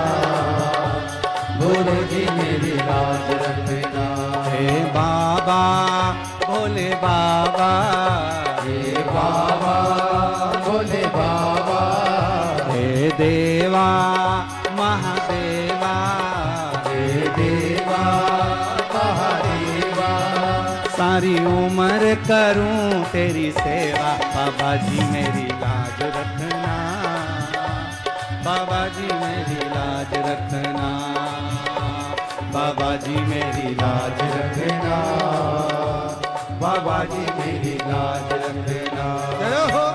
A: गुरु जी मेरी लाज रखना। हे बाबा भोले बाबा, हे बाबा भोले बाबा, हे देवा महादेवा, हे देवा महादेवा। सारी उम्र करूं तेरी सेवा, बाबा जी मेरी लाज रखना, बाबा जी मेरी लाज रखना, बाबा जी मेरी लाज रखना, बाबा जी मेरी लाज रखना। जय हो।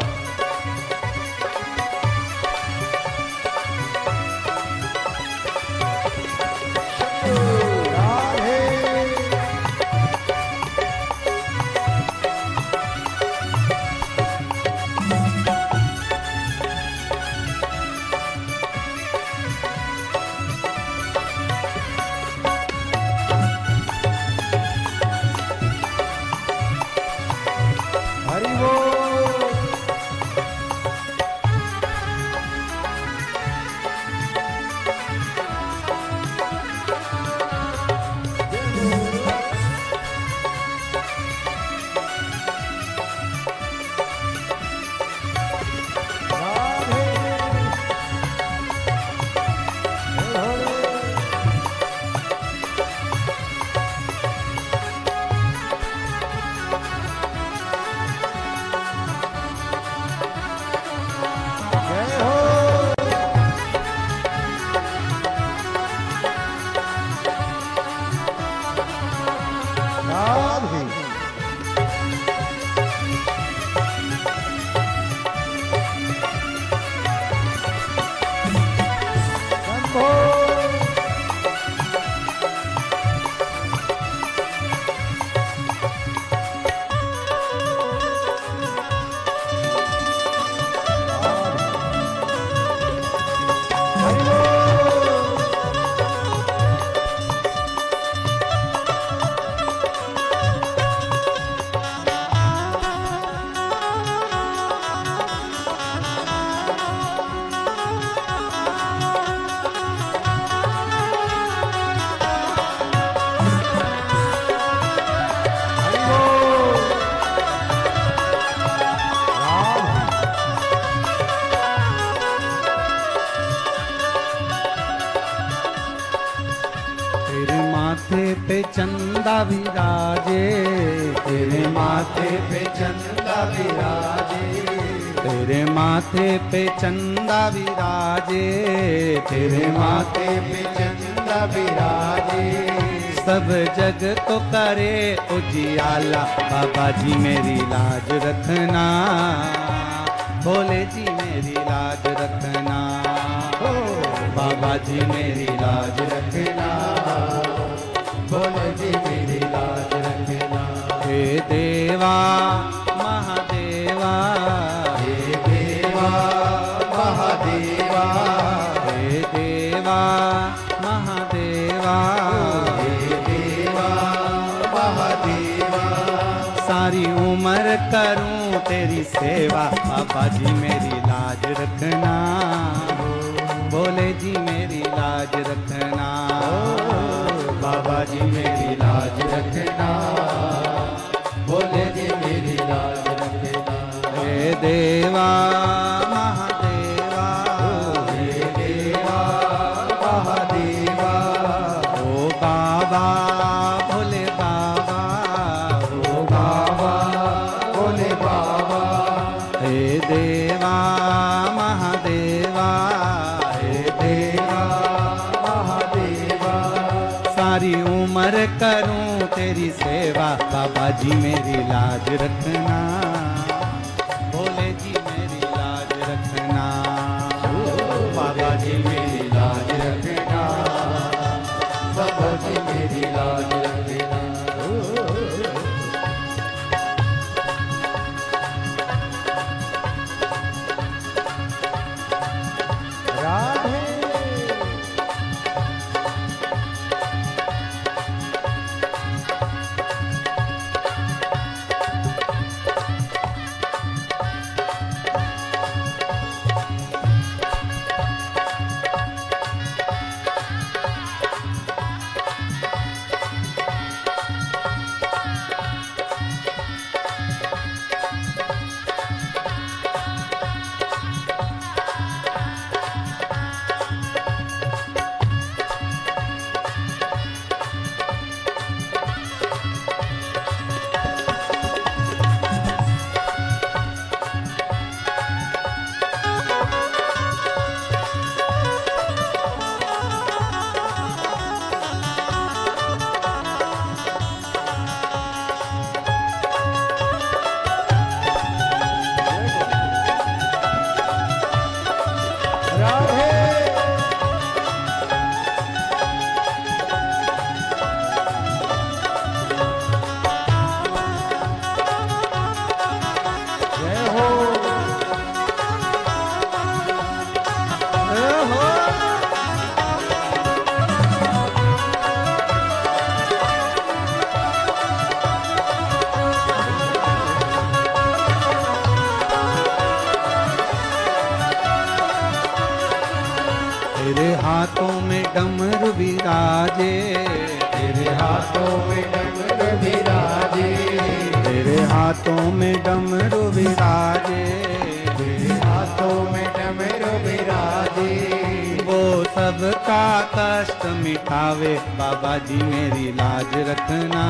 A: पे चंदा विराजे, तेरे माथे पे चंदा विराजे, तेरे माथे पे चंदा विराजे, तेरे माथे पे चंदा विराजे। सब जग तो करे उजियाला, बाबा जी मेरी लाज रखना, भोले जी मेरी लाज रखना, बाबा जी मेरी लाज रखना, भोले जी मेरी लाज रखना। हे देवा महादेवा, हे देवा महादेवा, हे देवा महादेवा, हे देवा महादेवा। सारी उम्र करूं तेरी सेवा, बाबा जी मेरी लाज रखना, भोले जी मेरी लाज रखना, बाबा जी मेरी लाज रखना, भोले जी मेरी लाज रखना। हे देवा महादेवा, हे देवा महादेवा, ओ बाबा भोले बाबा, ओ बाबा भोले बाबा, हे देवा महादेवा। करूं तेरी सेवा, बाबा जी मेरी लाज रखना, भोले जी मेरी लाज रखना,
B: बाबा जी मेरी लाज रखना, बाबा जी मेरी लाज रखना। राधे
A: तेरे हाथों में डमरू विराजे,
B: तेरे हाथों में डमरू विराजे,
A: तेरे हाथों में डमरू विराजे,
B: तेरे हाथों में डमरू विराजे,
A: वो सबका कष्ट मिटावे, बाबा जी मेरी लाज रखना,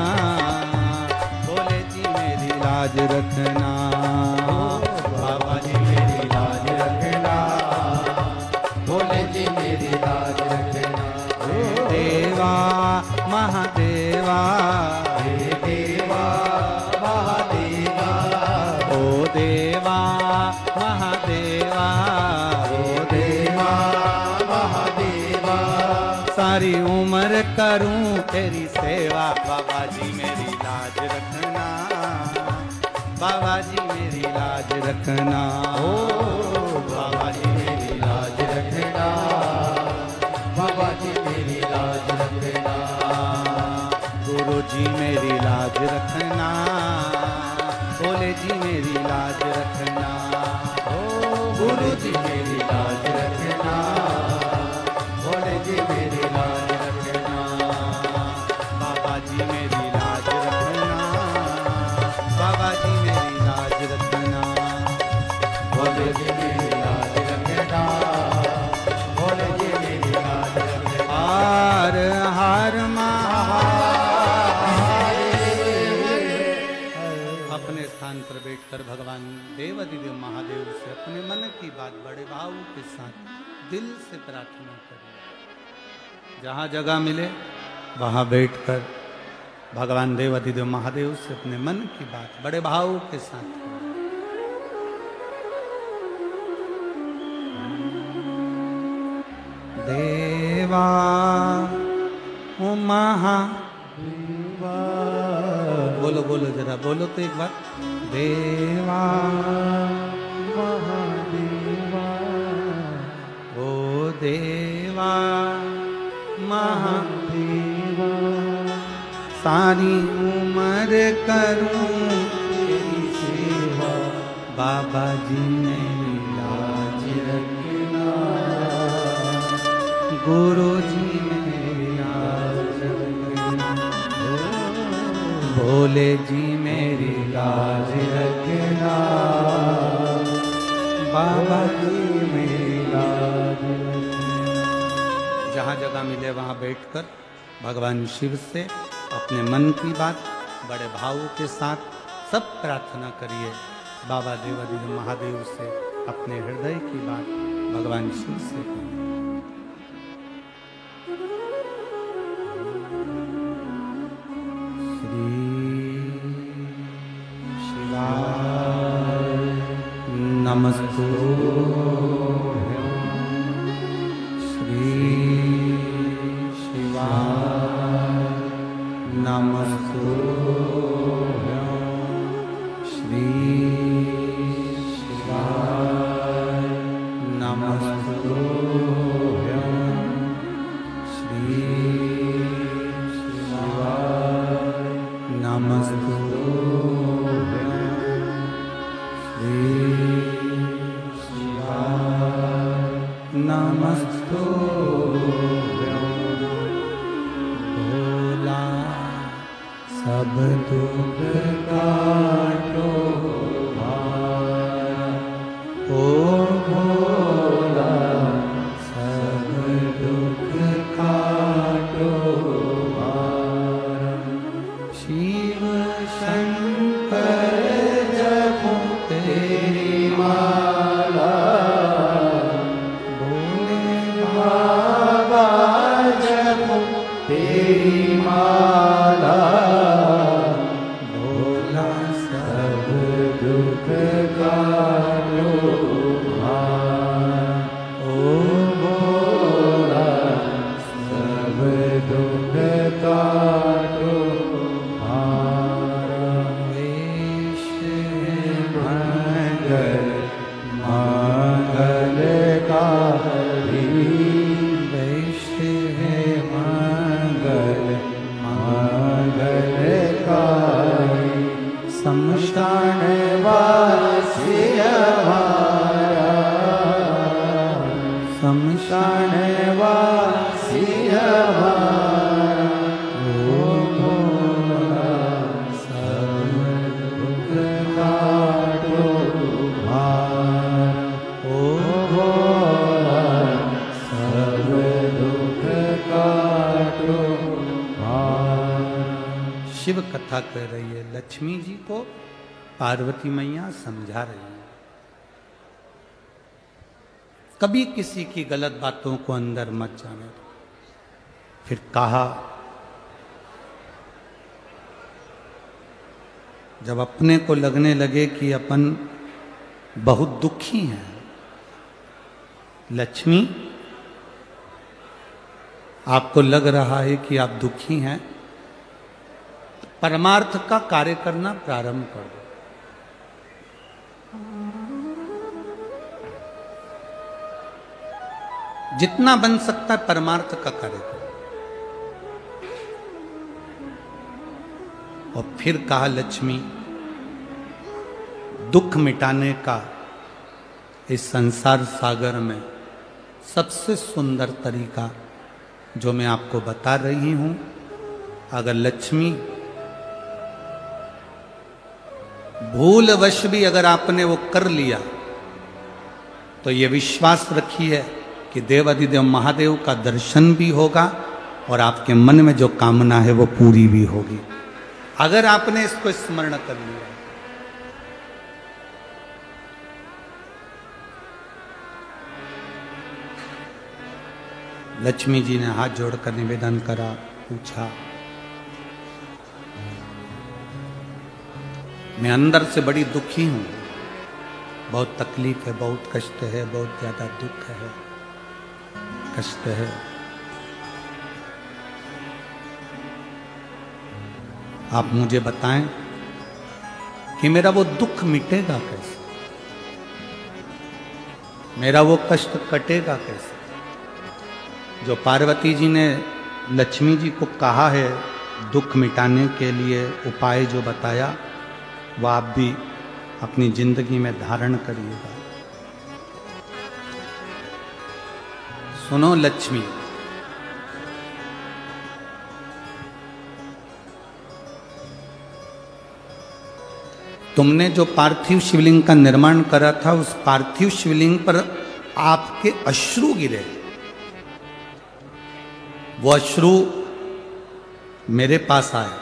A: भोले जी मेरी लाज रखना,
B: बाबा जी मेरी लाज रखना, भोले जी मेरी लाज रखना।
A: देवा महादेवा,
B: हे देवा महादेवा,
A: ओ देवा महादेवा,
B: हे देवा महादेवा,
A: सारी उम्र करूं तेरी सेवा, बाबा जी मेरी लाज रखना, बाबा जी मेरी लाज रखना,
B: ओ बाबा जी मेरी लाज रखना, बाबा जी मेरी लाज रखना,
A: गुरु जी मेरी लाज रखना, भोले जी मेरी लाज रखना,
B: ओ गुरु जी मेरी लाज रखना, भोले जी मेरी लाज रखना,
A: बाबा जी मेरी लाज रखना, बाबा जी मेरी लाज रखना,
B: भोले जी मेरी लाज रखना, भोले जी मेरी लाज रखना।
A: हर हर अपने स्थान पर बैठकर भगवान देवाधिदेव महादेव से अपने मन की बात बड़े भाव के साथ दिल से प्रार्थना करें। जहाँ जगह मिले वहाँ बैठकर भगवान देवाधिदेव महादेव से अपने मन की बात बड़े भाव के साथ करें। देवा ओ महा, बोलो बोलो जरा बोलो तो एक बार, देवा
B: महादेवा,
A: ओ देवा महादेवा, सारी उम्र करूं तेरी सेवा, बाबा जी मेरी लाज रखना, गुरु जी मेरी लाज रखना, भोले जी मेरी लाज रखना, बाबा जी मेरी लाज रखना। जहाँ जगह मिले वहाँ बैठकर भगवान शिव से अपने मन की बात बड़े भाव के साथ सब प्रार्थना करिए। बाबा देवाधिदेव महादेव से अपने हृदय की बात भगवान शिव से करिए। नमस्तुभ्यं श्री शिवाय नमस्तुभ्यं श्री शिवाय नमस्तुभ्यं श्री शिवाय नमस्तुभ्यं श्री शिवाय नमस्तुभ्यं भोला सब दुख काटो भारा, ओ भोला सब दुख काटो भारा। शिव शंकर जपो तेरी माला, भोले बाबा जपो तेरी माला, भोला सब दुख काटो भारा, ओ भोला सब दुख काटो भारा। वेश मंगल मंगलकारी, वेश मंगल मंगलकारी, शमशान वासी हमारा, शमशान वासी हमारा, ओ भोला सब दुख काटो भारा, ओ भोला सब दुख काटो भारा। शिव कथा कह रही है, लक्ष्मी जी को पार्वती मैया समझा रही है। कभी किसी की गलत बातों को अंदर मत जाने दो। फिर कहा, जब अपने को लगने लगे कि अपन बहुत दुखी हैं, लक्ष्मी आपको लग रहा है कि आप दुखी हैं, परमार्थ का कार्य करना प्रारंभ कर दो। जितना बन सकता है परमार्थ का कार्य करो। और फिर कहा, लक्ष्मी दुख मिटाने का इस संसार सागर में सबसे सुंदर तरीका जो मैं आपको बता रही हूं, अगर लक्ष्मी भूलवश भी अगर आपने वो कर लिया तो ये विश्वास रखिए कि देवाधिदेव महादेव का दर्शन भी होगा और आपके मन में जो कामना है वो पूरी भी होगी, अगर आपने इसको स्मरण कर लिया। लक्ष्मी जी ने हाथ जोड़कर निवेदन करा, पूछा, मैं अंदर से बड़ी दुखी हूं, बहुत तकलीफ है, बहुत कष्ट है, बहुत ज्यादा दुख है, कष्ट है। आप मुझे बताएं कि मेरा वो दुख मिटेगा कैसे, मेरा वो कष्ट कटेगा कैसे। जो पार्वती जी ने लक्ष्मी जी को कहा है दुख मिटाने के लिए उपाय जो बताया, वह आप भी अपनी जिंदगी में धारण करिएगा। सुनो लक्ष्मी, तुमने जो पार्थिव शिवलिंग का निर्माण करा था, उस पार्थिव शिवलिंग पर आपके अश्रु गिरे, वो अश्रु मेरे पास आए,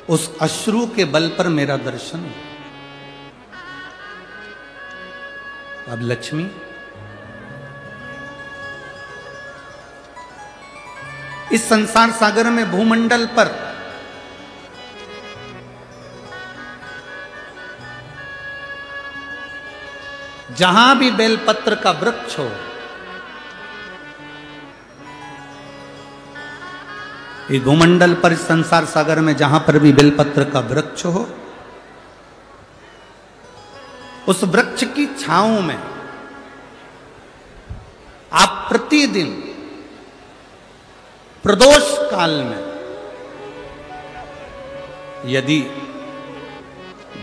A: उस अश्रु के बल पर मेरा दर्शन हुआ। अब लक्ष्मी, इस संसार सागर में भूमंडल पर जहां भी बेलपत्र का वृक्ष हो, ये भूमंडल पर, इस संसार सागर में जहां पर भी बेलपत्र का वृक्ष हो, उस वृक्ष की छांव में आप प्रतिदिन प्रदोष काल में यदि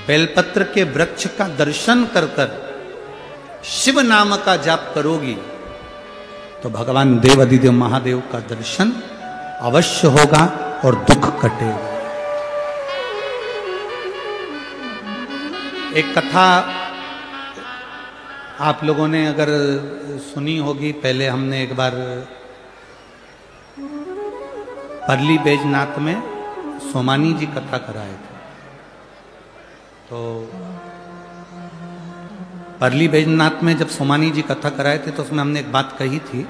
A: बेलपत्र के वृक्ष का दर्शन कर कर शिव नाम का जाप करोगी तो भगवान देवाधिदेव महादेव का दर्शन अवश्य होगा और दुख कटेगा। एक कथा आप लोगों ने अगर सुनी होगी, पहले हमने एक बार परली बैजनाथ में सोमानी जी कथा कराए थे। तो परली बैजनाथ में जब सोमानी जी कथा कराए थे तो उसमें हमने एक बात कही थी,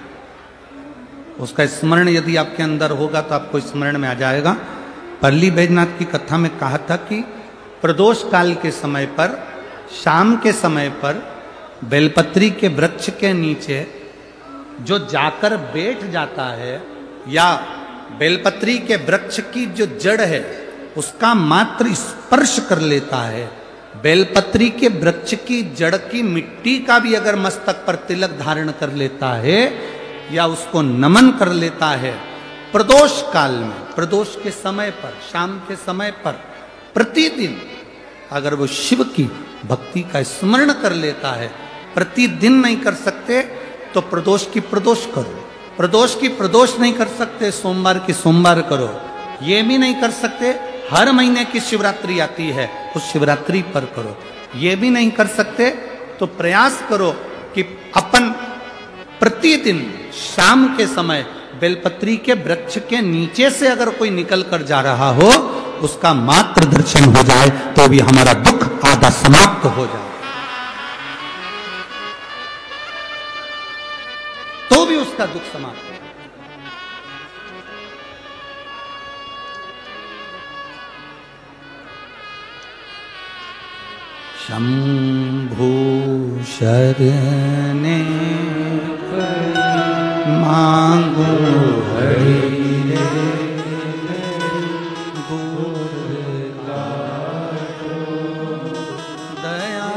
A: उसका स्मरण यदि आपके अंदर होगा तो आपको स्मरण में आ जाएगा। परली बैजनाथ की कथा में कहा था कि प्रदोष काल के समय पर, शाम के समय पर बेलपत्री के वृक्ष के नीचे जो जाकर बैठ जाता है या बेलपत्री के वृक्ष की जो जड़ है उसका मात्र स्पर्श कर लेता है, बेलपत्री के वृक्ष की जड़ की मिट्टी का भी अगर मस्तक पर तिलक धारण कर लेता है या उसको नमन कर लेता है, प्रदोष काल में, प्रदोष के समय पर, शाम के समय पर प्रतिदिन अगर वो शिव की भक्ति का स्मरण कर लेता है, प्रतिदिन नहीं कर सकते तो प्रदोष की प्रदोष करो, प्रदोष की प्रदोष नहीं कर सकते सोमवार की सोमवार करो, ये भी नहीं कर सकते हर महीने की शिवरात्रि आती है उस शिवरात्रि पर करो, ये भी नहीं कर सकते तो प्रयास करो कि अपन प्रतिदिन शाम के समय बेलपत्री के वृक्ष के नीचे से अगर कोई निकल कर जा रहा हो उसका मात्र दर्शन हो जाए तो भी हमारा दुख आधा समाप्त हो जाए, तो भी उसका दुख समाप्त हो। शंभु शरणे मांगो हरि दया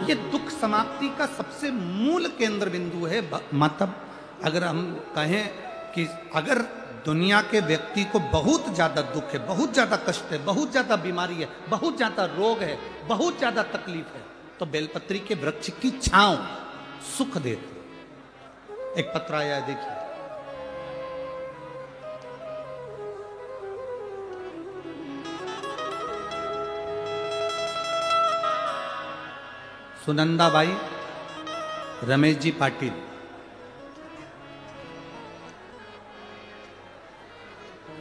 A: ये दुख समाप्ति का सबसे मूल केंद्र बिंदु है। मतलब अगर हम कहें कि अगर दुनिया के व्यक्ति को बहुत ज्यादा दुख है, बहुत ज्यादा कष्ट है, बहुत ज्यादा बीमारी है, बहुत ज्यादा रोग है, बहुत ज्यादा तकलीफ है, तो बेलपत्री के वृक्ष की छांव सुख देती। एक पत्र आया है, देखिए। सुनंदाबाई रमेश जी पाटिल,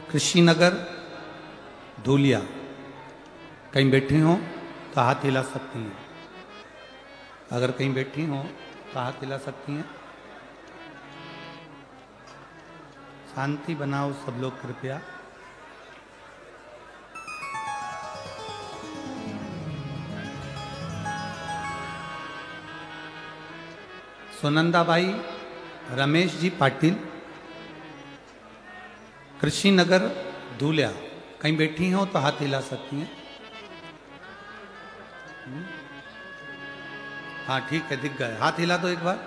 A: कृषिनगर धूलिया, कहीं बैठी हो तो हाथ हिला सकती हैं। अगर कहीं बैठी हो तो हाथ हिला सकती हैं। शांति बनाओ सब लोग कृपया। सुनंदाबाई रमेश जी पाटिल, कृषिनगर धूलिया, कहीं बैठी हो तो हाथ हिला सकती हैं। हाँ ठीक है, दिख गए, हाथ हिला दो एक बार।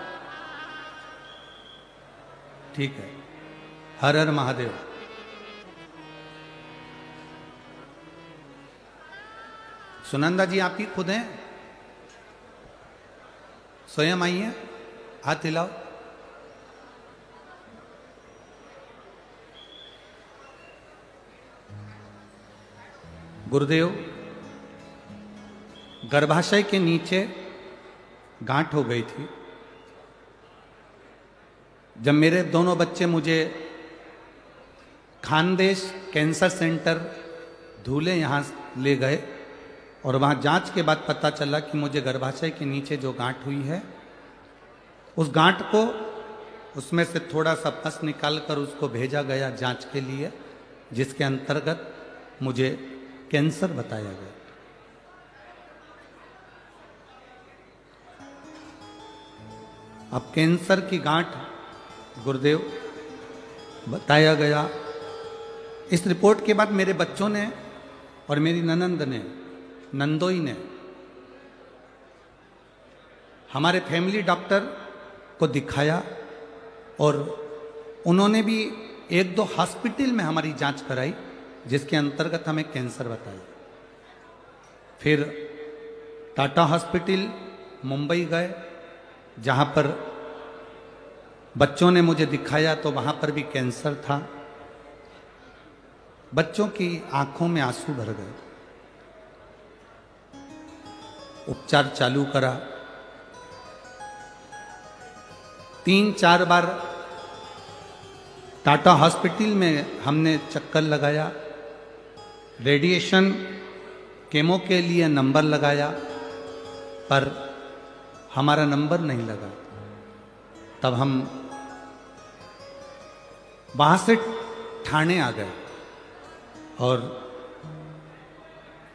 A: ठीक है, हर हर महादेव। सुनंदा जी आप ही खुद हैं, स्वयं आई हैं, हाथ हिलाओ। गुरुदेव, गर्भाशय के नीचे गांठ हो गई थी। जब मेरे दोनों बच्चे मुझे खानदेश कैंसर सेंटर धूले यहाँ ले गए और वहाँ जांच के बाद पता चला कि मुझे गर्भाशय के नीचे जो गांठ हुई है, उस गांठ को, उसमें से थोड़ा सा पस निकाल कर उसको भेजा गया जांच के लिए, जिसके अंतर्गत मुझे कैंसर बताया गया। अब कैंसर की गांठ गुरुदेव बताया गया। इस रिपोर्ट के बाद मेरे बच्चों ने और मेरी ननंद ने, नंदोई ने हमारे फैमिली डॉक्टर को दिखाया और उन्होंने भी 1-2 हॉस्पिटल में हमारी जांच कराई, जिसके अंतर्गत हमें कैंसर बताया। फिर टाटा हॉस्पिटल मुंबई गए, जहां पर बच्चों ने मुझे दिखाया तो वहां पर भी कैंसर था। बच्चों की आंखों में आंसू भर गए। उपचार चालू करा। 3-4 बार टाटा हॉस्पिटल में हमने चक्कर लगाया, रेडिएशन केमो के लिए नंबर लगाया, पर हमारा नंबर नहीं लगा। तब हम वहां से ठाणे आ गए और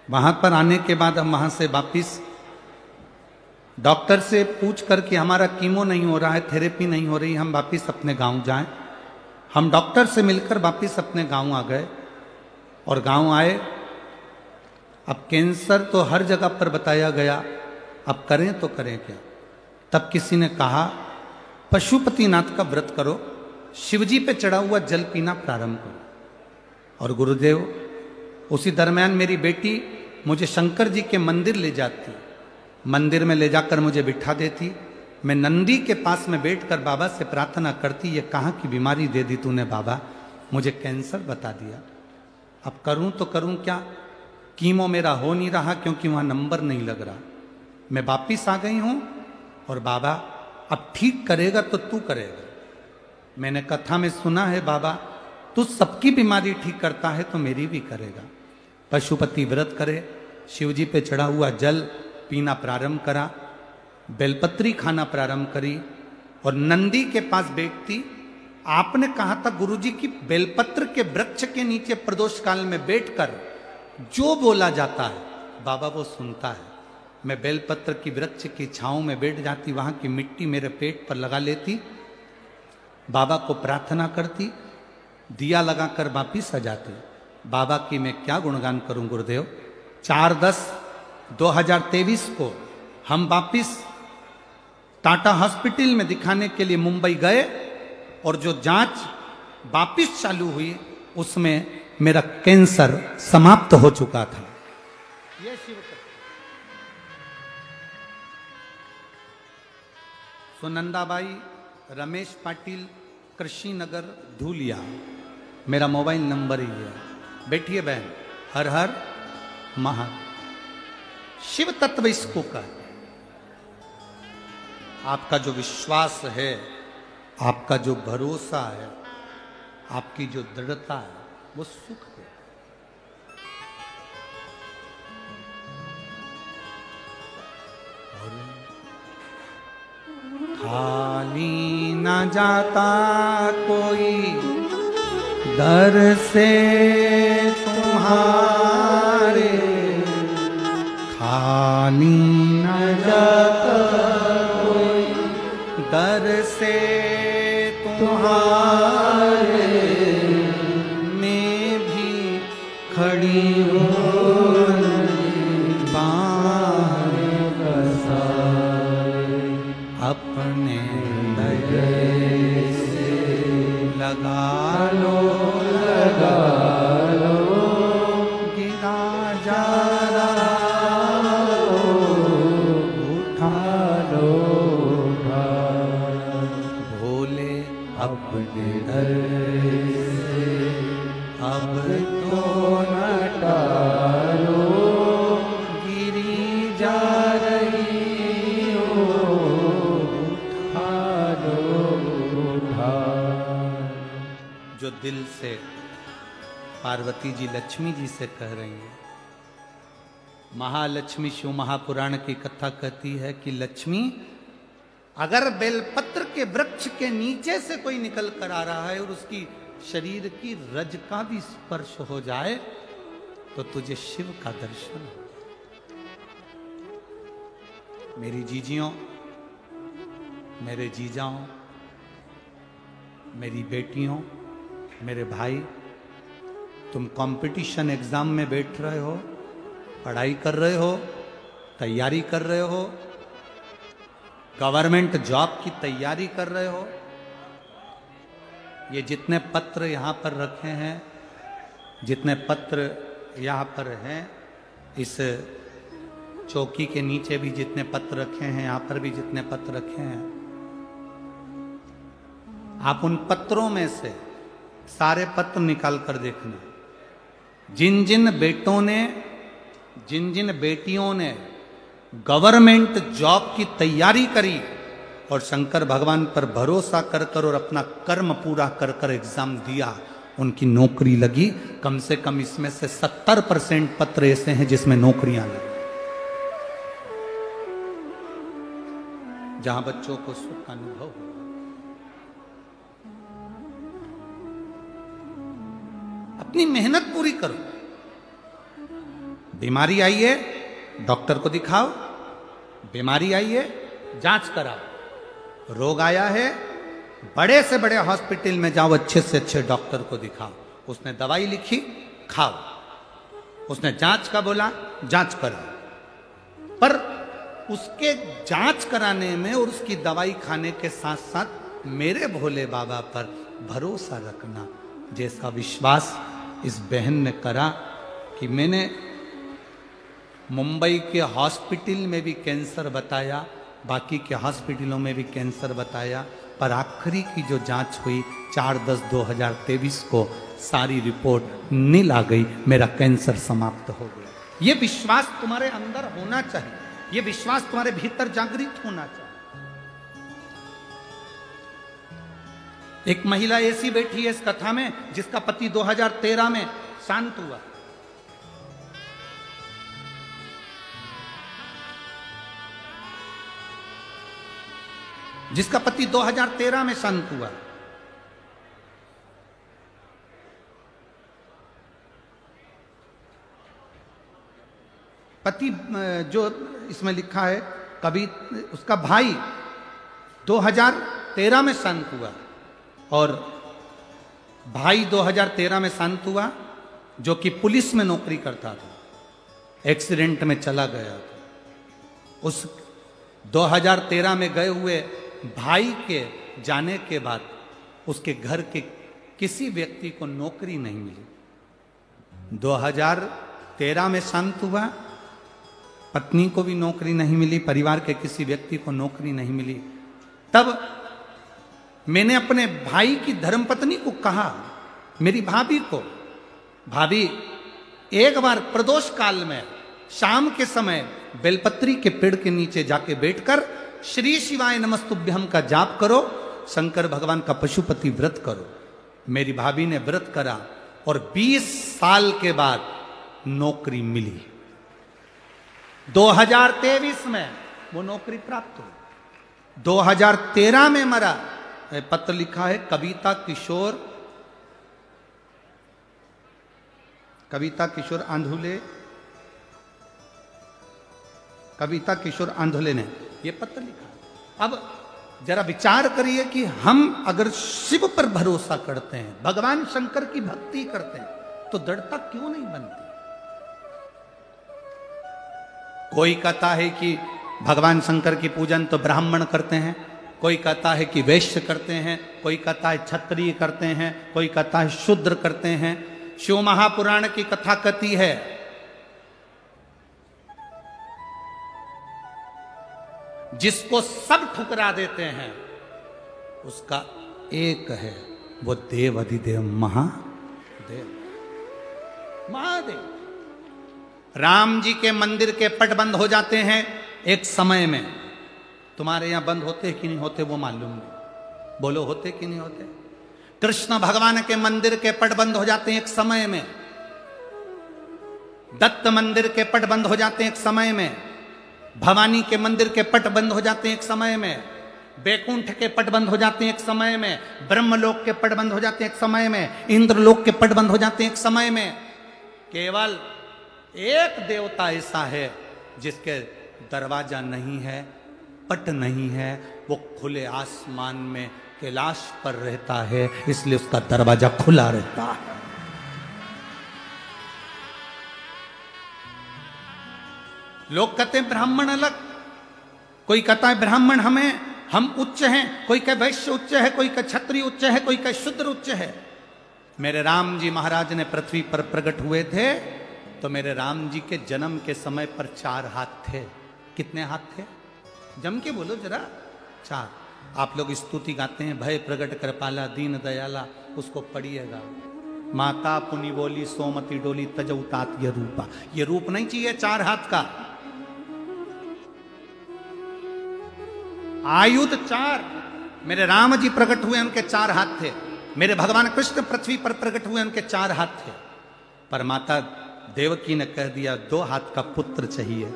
A: वहां पर आने के बाद हम वहां से वापिस डॉक्टर से पूछ कर कि हमारा कीमो नहीं हो रहा है, थेरेपी नहीं हो रही, हम वापिस अपने गांव जाएं। हम डॉक्टर से मिलकर वापिस अपने गांव आ गए और गांव आए। अब कैंसर तो हर जगह पर बताया गया, अब करें तो करें क्या। तब किसी ने कहा पशुपतिनाथ का व्रत करो, शिवजी पे चढ़ा हुआ जल पीना प्रारंभ करो। और गुरुदेव उसी दरमियान मेरी बेटी मुझे शंकर जी के मंदिर ले जाती, मंदिर में ले जाकर मुझे बिठा देती। मैं नंदी के पास में बैठकर बाबा से प्रार्थना करती, ये कहाँ की बीमारी दे दी तूने बाबा, मुझे कैंसर बता दिया, अब करूं तो करूं क्या। कीमो मेरा हो नहीं रहा क्योंकि वहां नंबर नहीं लग रहा। मैं वापिस आ गई हूं और बाबा अब ठीक करेगा तो तू करेगा। मैंने कथा में सुना है बाबा तू सबकी बीमारी ठीक करता है तो मेरी भी करेगा। पशुपति व्रत करे, शिवजी पे चढ़ा हुआ जल पीना प्रारंभ करा, बेलपत्री खाना प्रारंभ करी और नंदी के पास बैठती। आपने कहा था गुरुजी की बेलपत्र के वृक्ष के नीचे प्रदोष काल में बैठकर जो बोला जाता है बाबा वो सुनता है। मैं बेलपत्र की वृक्ष की छांव में बैठ जाती, वहां की मिट्टी मेरे पेट पर लगा लेती, बाबा को प्रार्थना करती, दिया लगाकर वापिस आ जाती। बाबा की मैं क्या गुणगान करूं गुरुदेव। 4/10/2023 को हम वापिस टाटा हॉस्पिटल में दिखाने के लिए मुंबई गए और जो जांच वापिस चालू हुई उसमें मेरा कैंसर समाप्त हो चुका था। ये शिव सुनंदाबाई रमेश पाटिल, कृषि नगर, धूलिया, मेरा मोबाइल नंबर ही है। बैठिए बहन। हर हर महा शिव तत्व इसको कहते। आपका जो विश्वास है, आपका जो भरोसा है, आपकी जो दृढ़ता है वो सुख है। खाली न जाता कोई दर से तुम्हारे, खाली न जाता कोई दर से तुम्हारे, मैं भी खड़ी हूँ अपने दया से लगा लो गिरा जा रहा उठा लो भोले अपने दर से अब तो न टालो, गिरी जा रही जो दिल से पार्वती जी लक्ष्मी जी से कह रही हैं। महालक्ष्मी शिव महापुराण की कथा कहती है कि लक्ष्मी अगर बेलपत्र के वृक्ष के नीचे से कोई निकल कर आ रहा है और उसकी शरीर की रज का भी स्पर्श हो जाए तो तुझे शिव का दर्शन हो। मेरी जीजियों, मेरे जीजाओं, मेरी बेटियों, मेरे भाई, तुम कंपटीशन एग्जाम में बैठ रहे हो, पढ़ाई कर रहे हो, तैयारी कर रहे हो, गवर्नमेंट जॉब की तैयारी कर रहे हो। ये जितने पत्र यहां पर रखे हैं, जितने पत्र यहां पर हैं, इस चौकी के नीचे भी जितने पत्र रखे हैं, यहां पर भी जितने पत्र रखे हैं, आप उन पत्रों में से सारे पत्र निकाल कर देखना। जिन जिन बेटों ने, जिन जिन बेटियों ने गवर्नमेंट जॉब की तैयारी करी और शंकर भगवान पर भरोसा कर कर और अपना कर्म पूरा कर कर एग्जाम दिया, उनकी नौकरी लगी। कम से कम इसमें से 70% पत्र ऐसे हैं जिसमें नौकरियां लगी, जहां बच्चों को सुख का अनुभव हो। अपनी मेहनत पूरी करो। बीमारी आई है, डॉक्टर को दिखाओ। बीमारी आई है, जांच कराओ। रोग आया है, बड़े से बड़े हॉस्पिटल में जाओ, अच्छे से अच्छे डॉक्टर को दिखाओ। उसने दवाई लिखी, खाओ। उसने जांच का बोला, जांच कराओ। पर उसके जांच कराने में और उसकी दवाई खाने के साथ साथ मेरे भोले बाबा पर भरोसा रखना। जैसा विश्वास इस बहन ने करा कि मैंने मुंबई के हॉस्पिटल में भी कैंसर बताया, बाकी के हॉस्पिटलों में भी कैंसर बताया, पर आखिरी की जो जांच हुई 4/10/2023 को सारी रिपोर्ट नील आ गई, मेरा कैंसर समाप्त हो गया। ये विश्वास तुम्हारे अंदर होना चाहिए, ये विश्वास तुम्हारे भीतर जागृत होना चाहिए। एक महिला ऐसी बैठी है इस कथा में जिसका पति 2013 में शांत हुआ। जिसका पति 2013 में शांत हुआ। पति जो इसमें लिखा है, कभी उसका भाई 2013 में शांत हुआ और भाई 2013 में शांत हुआ, जो कि पुलिस में नौकरी करता था, एक्सीडेंट में चला गया था। उस 2013 में गए हुए भाई के जाने के बाद उसके घर के किसी व्यक्ति को नौकरी नहीं मिली। 2013 में शांत हुआ, पत्नी को भी नौकरी नहीं मिली, परिवार के किसी व्यक्ति को नौकरी नहीं मिली। तब मैंने अपने भाई की धर्मपत्नी को कहा, मेरी भाभी को, भाभी एक बार प्रदोष काल में शाम के समय बेलपत्री के पेड़ के नीचे जाके बैठकर श्री शिवाय नमस्तुभ्यम का जाप करो, शंकर भगवान का पशुपति व्रत करो। मेरी भाभी ने व्रत करा और 20 साल के बाद नौकरी मिली। 2023 में वो नौकरी प्राप्त हुई। 2013 में मरा। पत्र लिखा है कविता किशोर आंधुले ने ये पत्र लिखा। अब जरा विचार करिए कि हम अगर शिव पर भरोसा करते हैं, भगवान शंकर की भक्ति करते हैं, तो दृढ़ता क्यों नहीं बनती? कोई कहता है कि भगवान शंकर की पूजन तो ब्राह्मण करते हैं, कोई कहता है कि वैश्य करते हैं, कोई कहता है क्षत्रिय करते हैं, कोई कहता है शूद्र करते हैं। शिव महापुराण की कथा कहती है जिसको सब ठुकरा देते हैं उसका एक है, वो देव अधिदेव महादेव। राम जी के मंदिर के पट बंद हो जाते हैं एक समय में। तुम्हारे यहां बंद होते कि नहीं होते वो मालूम नहीं, बोलो होते कि नहीं होते? कृष्ण भगवान के मंदिर के पट बंद हो जाते हैं एक समय में, दत्त मंदिर के पट बंद हो जाते हैं एक समय में, भवानी के मंदिर के पट बंद हो जाते हैं एक समय में, बैकुंठ के पट बंद हो जाते हैं एक समय में, ब्रह्मलोक के पट बंद हो जाते हैं एक समय में, इंद्रलोक के पट बंद हो जाते हैं एक समय में। केवल एक देवता ऐसा है जिसके दरवाजा नहीं है, पट नहीं है, वो खुले आसमान में कैलाश पर रहता है, इसलिए उसका दरवाजा खुला रहता है। लोग कहते हैं ब्राह्मण अलग, कोई कहता है ब्राह्मण हम उच्च हैं, कोई कहे वैश्य उच्च है, कोई कहे क्षत्रिय उच्च है, कोई कहे शूद्र उच्च है। मेरे राम जी महाराज ने पृथ्वी पर प्रकट हुए थे तो मेरे राम जी के जन्म के समय पर 4 हाथ थे। कितने हाथ थे? जम के बोलो जरा। 4। आप लोग स्तुति गाते हैं, भय प्रगट कृपाला दीन दयाला, उसको पढ़िएगा। माता पुनि बोली सोमति डोली तजऊ तात ये रूपा। ये रूप नहीं चाहिए 4 हाथ का। आयुध 4। मेरे राम जी प्रकट हुए, उनके 4 हाथ थे। मेरे भगवान कृष्ण पृथ्वी पर प्रकट हुए, उनके 4 हाथ थे। पर माता देवकी ने कह दिया 2 हाथ का पुत्र चाहिए।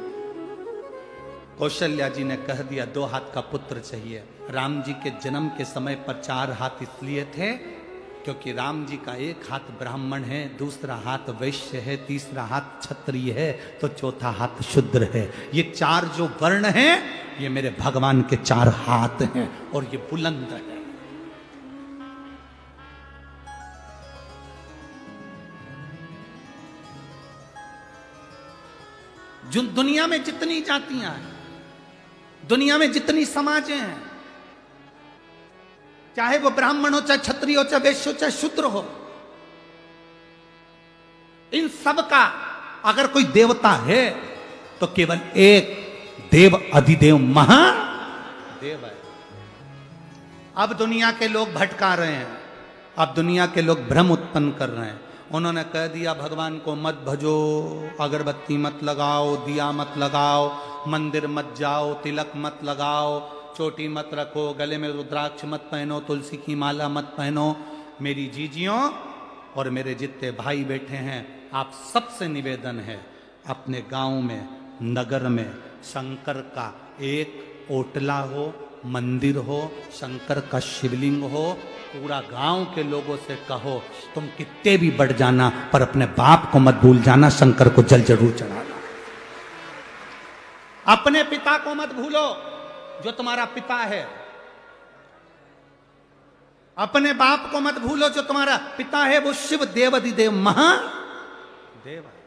A: कौशल्या जी ने कह दिया 2 हाथ का पुत्र चाहिए। राम जी के जन्म के समय पर 4 हाथ इसलिए थे क्योंकि राम जी का 1 हाथ ब्राह्मण है, दूसरा हाथ वैश्य है, तीसरा हाथ क्षत्रिय है, तो चौथा हाथ शूद्र है। ये 4 जो वर्ण हैं, ये मेरे भगवान के 4 हाथ हैं और ये बुलंद है। जो दुनिया में जितनी जातियां हैं, दुनिया में जितनी समाजें हैं, चाहे वो ब्राह्मण हो, चाहे क्षत्रिय हो, चाहे वैश्य हो, चाहे शूद्र हो, इन सब का अगर कोई देवता है तो केवल एक देव अधिदेव महादेव है। अब दुनिया के लोग भटका रहे हैं, अब दुनिया के लोग भ्रम उत्पन्न कर रहे हैं। उन्होंने कह दिया भगवान को मत भजो, अगरबत्ती मत लगाओ, दिया मत लगाओ, मंदिर मत जाओ, तिलक मत लगाओ, चोटी मत रखो, गले में रुद्राक्ष मत पहनो, तुलसी की माला मत पहनो। मेरी जीजियों और मेरे जितने भाई बैठे हैं, आप सबसे निवेदन है, अपने गांव में, नगर में शंकर का एक ओटला हो, मंदिर हो, शंकर का शिवलिंग हो, पूरा गांव के लोगों से कहो तुम कितने भी बढ़ जाना पर अपने बाप को मत भूल जाना, शंकर को जल जरूर चढ़ाना। अपने पिता को मत भूलो जो तुम्हारा पिता है, अपने बाप को मत भूलो जो तुम्हारा पिता है, वो शिव देवाधिदेव महादेव है।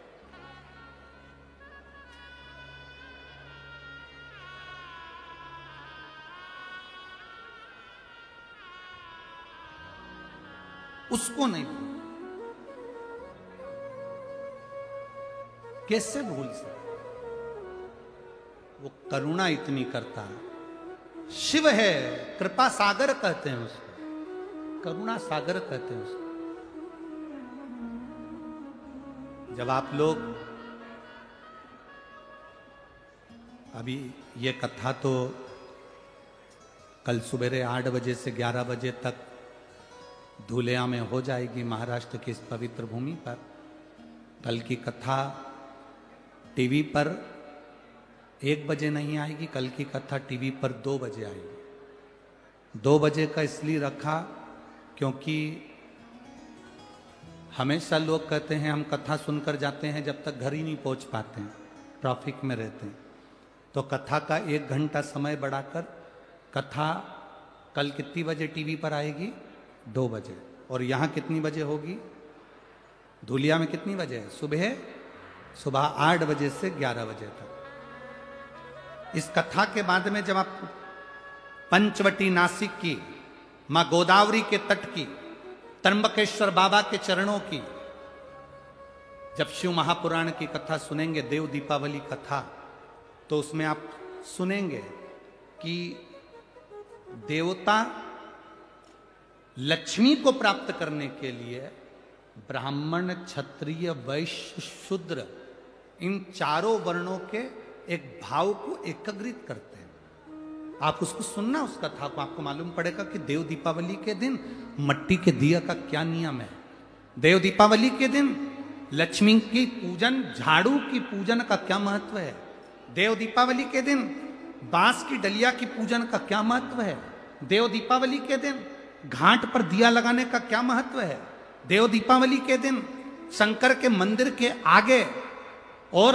A: उसको नहीं भूल। कैसे भूल सकते? वो करुणा इतनी करता है। शिव है, कृपा सागर कहते हैं उसको, करुणा सागर कहते हैं उसको। जब आप लोग अभी ये कथा तो कल सुबेरे 8 बजे से 11 बजे तक धुलिया में हो जाएगी, महाराष्ट्र की इस पवित्र भूमि पर। कल की कथा टीवी पर 1 बजे नहीं आएगी, कल की कथा टीवी पर 2 बजे आएगी। 2 बजे का इसलिए रखा क्योंकि हमेशा लोग कहते हैं हम कथा सुनकर जाते हैं, जब तक घर ही नहीं पहुंच पाते हैं, ट्रैफिक में रहते हैं। तो कथा का 1 घंटा समय बढ़ाकर कथा कल कितनी बजे टीवी पर आएगी? 2 बजे। और यहाँ कितनी बजे होगी? धुलिया में कितनी बजे है? सुबह 8 बजे से 11 बजे तक। इस कथा के बाद में जब आप पंचवटी नासिक की, मां गोदावरी के तट की, त्र्यंबकेश्वर बाबा के चरणों की, जब शिव महापुराण की कथा सुनेंगे, देव दीपावली कथा, तो उसमें आप सुनेंगे कि देवता लक्ष्मी को प्राप्त करने के लिए ब्राह्मण, क्षत्रिय, वैश्य, शूद्र, इन चारों वर्णों के एक भाव को एकत्रित करते हैं। आप उसको सुनना, उस कथा को, आपको मालूम पड़ेगा कि देव दीपावली के दिन मट्टी के दिया का क्या नियम है। देव दीपावली के दिन लक्ष्मी की पूजन, झाड़ू की पूजन का क्या महत्व है। देव दीपावली के दिन बांस की डलिया की पूजन का क्या महत्व है। देव दीपावली के दिन घाट पर दिया लगाने का क्या महत्व है। देव दीपावली के दिन शंकर के मंदिर के आगे और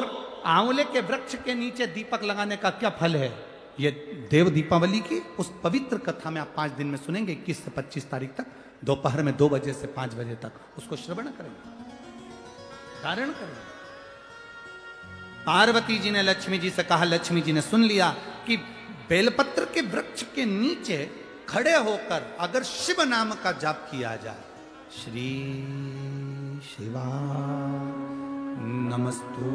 A: आंवले के वृक्ष के नीचे दीपक लगाने का क्या फल है, ये देव दीपावली की उस पवित्र कथा में आप 5 दिन में सुनेंगे, 21 से 25 तारीख तक, दोपहर में 2 बजे से 5 बजे तक उसको श्रवण करेंगे, धारण करेंगे। पार्वती जी ने लक्ष्मी जी से कहा, लक्ष्मी जी ने सुन लिया कि बेलपत्र के वृक्ष के नीचे खड़े होकर अगर शिव नाम का जाप किया जाए, श्री शिवा नमस्तु,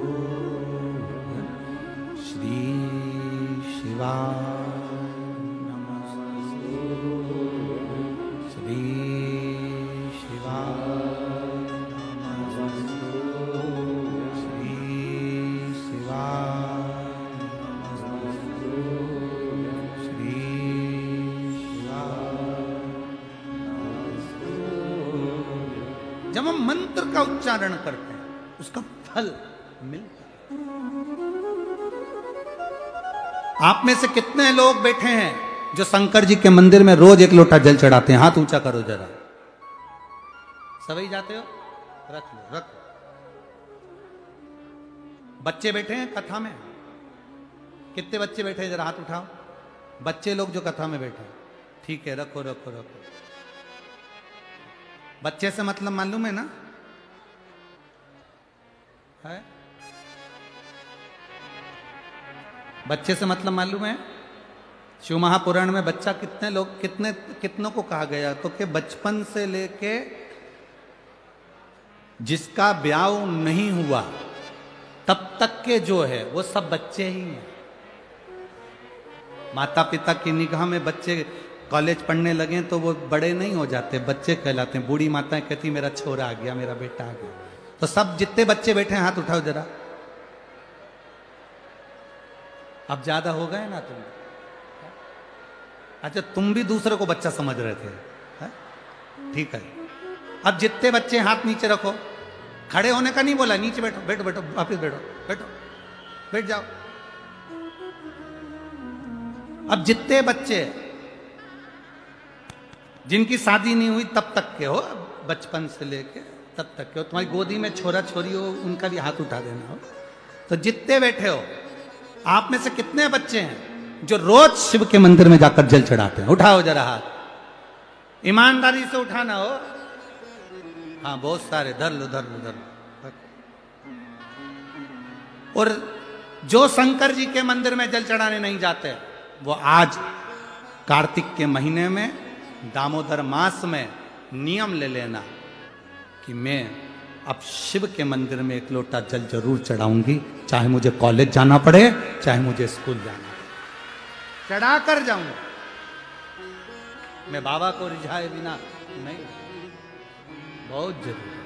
A: श्री शिवा नमस्तु, श्री शिवा नमस्तु, श्री शिवा नमस्तु, श्री शिवा नमस्तु। जब हम मंत्र का उच्चारण करते हैं उसका फल मिलता है। आप में से कितने लोग बैठे हैं जो शंकर जी के मंदिर में रोज 1 लोटा जल चढ़ाते हैं? हाथ ऊंचा करो जरा। सभी जाते हो? रख लो, रख लो। बच्चे बैठे हैं कथा में? कितने बच्चे बैठे हैं? जरा हाथ उठाओ। बच्चे लोग जो कथा में बैठे हैं, ठीक है, रखो रखो रखो। बच्चे से मतलब मालूम है ना? है? बच्चे से मतलब मालूम है? शिव महापुराण में बच्चा कितनों को कहा गया तो कि बचपन से लेके जिसका ब्याह नहीं हुआ तब तक के जो है वो सब बच्चे ही हैं। माता पिता की निगाह में बच्चे कॉलेज पढ़ने लगे तो वो बड़े नहीं हो जाते, बच्चे कहलाते हैं। बूढ़ी माताएं कहती मेरा छोरा आ गया, मेरा बेटा आ गया। तो सब जितने बच्चे बैठे हैं हाथ उठाओ जरा। अब ज्यादा हो गए ना तुम? अच्छा, तुम भी दूसरे को बच्चा समझ रहे थे, है? ठीक है। अब जितने बच्चे हाथ नीचे रखो। खड़े होने का नहीं बोला, नीचे बैठो, बैठो बैठो, वापिस बैठो, बैठो, बैठ जाओ। अब जितने बच्चे जिनकी शादी नहीं हुई तब तक के हो, बचपन से लेके तब तक के हो, तुम्हारी गोदी में छोरा छोरी हो, उनका भी हाथ उठा देना हो। तो जितने बैठे हो, आप में से कितने बच्चे हैं जो रोज शिव के मंदिर में जाकर जल चढ़ाते हैं? उठाओ जरा हाथ, ईमानदारी से उठाना हो। हाँ, बहुत सारे, धर लो धर लो धर लो। और जो शंकर जी के मंदिर में जल चढ़ाने नहीं जाते, वो आज कार्तिक के महीने में, दामोदर मास में नियम ले लेना कि मैं अब शिव के मंदिर में 1 लोटा जल जरूर चढ़ाऊंगी, चाहे मुझे कॉलेज जाना पड़े, चाहे मुझे स्कूल जाना पड़े, चढ़ा कर जाऊंगा। मैं बाबा को रिझाए बिना नहीं। बहुत जरूरी,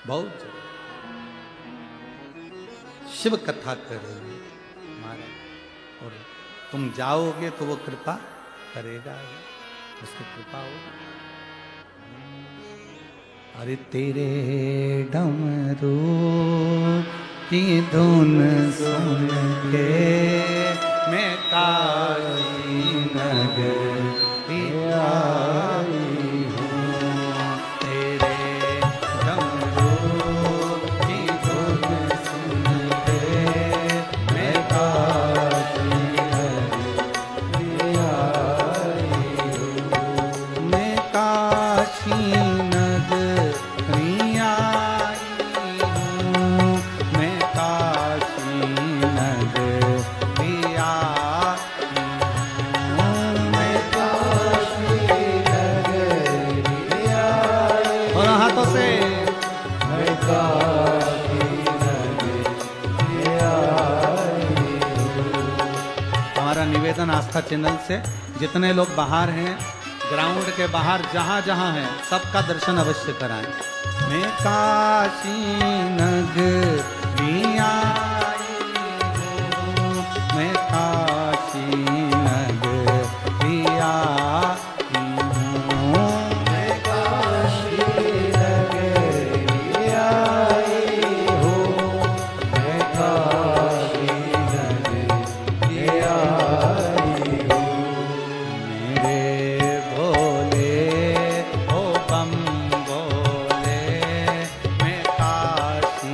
A: बहुत जरूरी। शिव कथा करेंगे महाराज, और तुम जाओगे तो वो कृपा करेगा, उसकी कृपा होगी। अरे तेरे डमरू की धुन सुन के मैं काशी नगर आई हूँ। तेरे डमरू की धुन सुन के मैं काशी नगर आई हूँ। मैं काशी आस्था चैनल से जितने लोग बाहर हैं, ग्राउंड के बाहर जहां जहां हैं, सबका दर्शन अवश्य कराएं। मैं काशी नगरी आई हूँ, मैं काशी नगरी आई हूँ, मैं काशी नगरी आई हूँ, मैं काशी नगरी आई हूँ। मेरे भोले ओ बम भोले, मैं काशी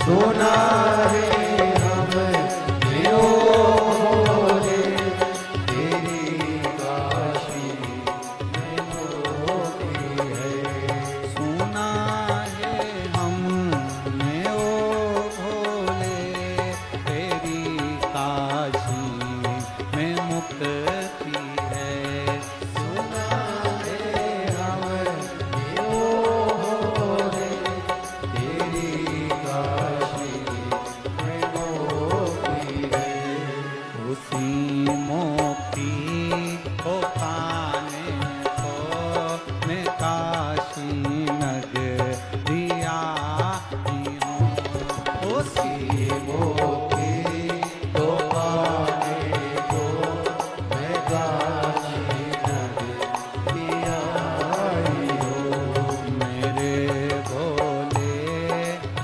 B: सुना है हमने ओ भोले, तेरी काशी में मोती है।
A: सुना है हमने ओ भोले, तेरी काशी में मुक्ति है।
B: सुना है हमने ओ भोले, तेरी काशी में मोती है।
A: उसी मोती को पाने को मैं काशी नगरी आई हूँ। उसी
B: मोती तो पाने को मैं काशी नगरी आई हूँ।
A: मेरे भोले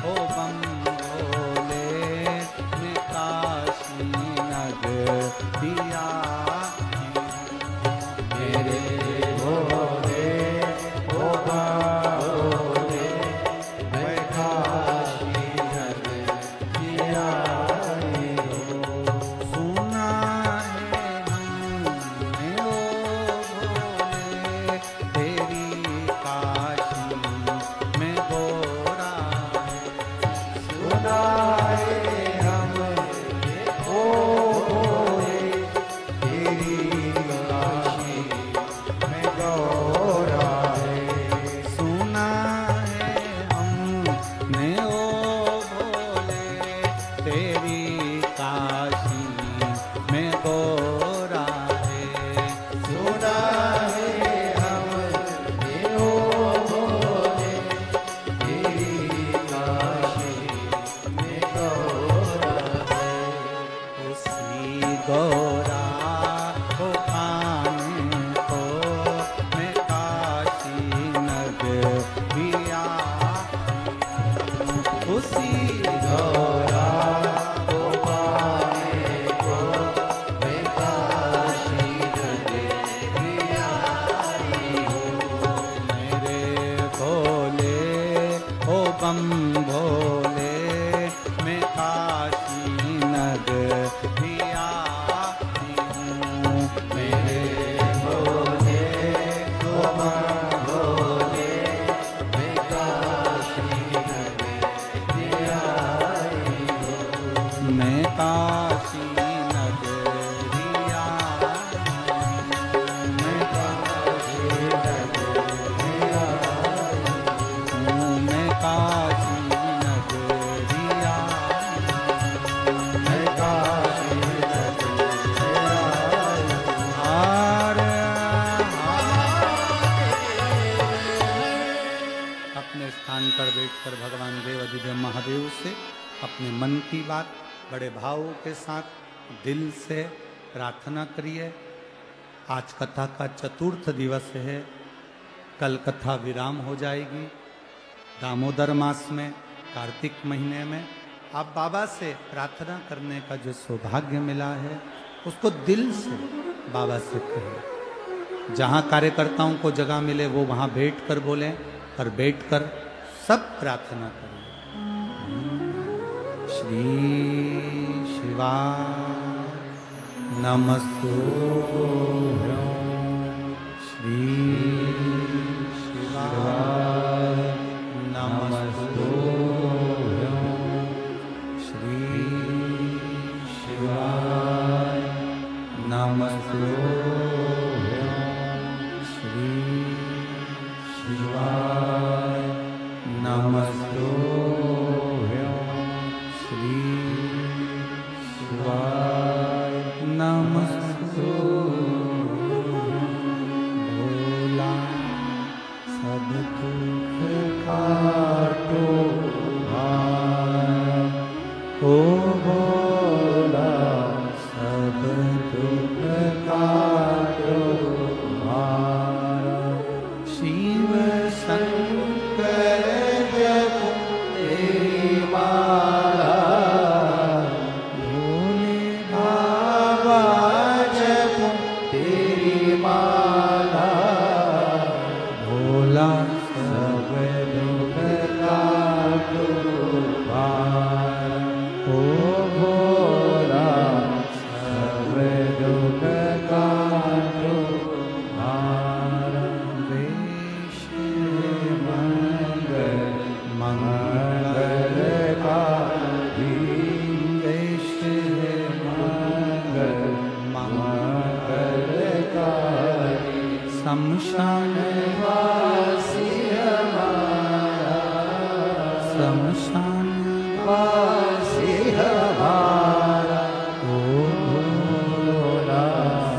A: ओ बम भोले, मैं काशी नगरी आई हूँ।
B: मेरे भोले ओ भोले, मैं काशी नगरी आई हूँ।
A: सुना है हमने ओ भोले, तेरी काशी में गोरा है।
B: सुना है हमने ओ भोले, तेरी काशी में गौरा है।
A: सुना है हमने ओ भोले, तेरी काशी में गोरा है।
B: सुना है हमने ओ भोले, तेरी काशी में गौरा है।
A: उसी गौरा को पाने को मैं काशी नगरी आई हूँ। उसी
B: गौरा को पाने को मैं काशी नगरी आई हूँ।
A: मेरे भोले ओ बम भोले, मैं काशी नगरी आई हूँ। मेरे
B: भोले ओ भोले, मैं काशी नगरी आई हूँ।
A: मैं काशी नगरी आई हूँ। मैं
B: काशी नगरी आई
A: हूँ। मैं काशी नगरी आई हूँ।
B: मैं काशी नगरी आई
A: हार अपने स्थान पर बैठकर भगवान देवाधिदेव महादेव से अपने मन की बात बड़े भाव के साथ दिल से प्रार्थना करिए। आज कथा का चतुर्थ दिवस है, कल कथा विराम हो जाएगी। दामोदर मास में, कार्तिक महीने में आप बाबा से प्रार्थना करने का जो सौभाग्य मिला है, उसको दिल से बाबा से कहिए। जहाँ कार्यकर्ताओं को जगह मिले वो वहाँ बैठकर बोलें, और बैठकर सब प्रार्थना करें। श्री शिवाय नमस्तुभ्यं। श्री शिवाय नमस्तुभ्यं। श्री शिवाय नमस्तुभ्यं। श्री शिवाय नमस्तुभ्यं। श्री शिवाय नमस्तुभ्यं। भोला सब दुख काटो भाई, ओ भोला सब दुख काटो भाई। शिव शंकर जप तेरी माला, भोले बाबा जप तेरी माला। भोला सब दुख काटो भाई। शमशान वासी हमारा, शमशान
B: वासी हमारा, ओ भोला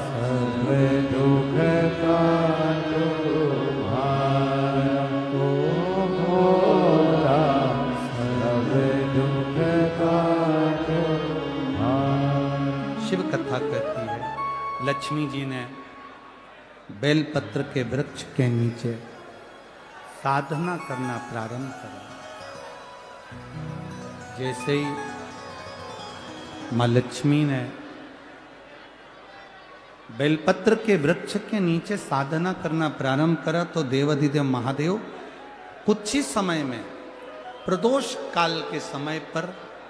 B: सब दुख का तुम्हारा, ओ भोला सब दुख का तुम्हारा।
A: शिव कथा कहती है लक्ष्मी जी ने बेलपत्र के वृक्ष के नीचे साधना करना प्रारंभ करा। जैसे ही मां लक्ष्मी ने बेलपत्र के वृक्ष के नीचे साधना करना प्रारंभ करा तो देवाधिदेव महादेव कुछ ही समय में प्रदोष काल के समय पर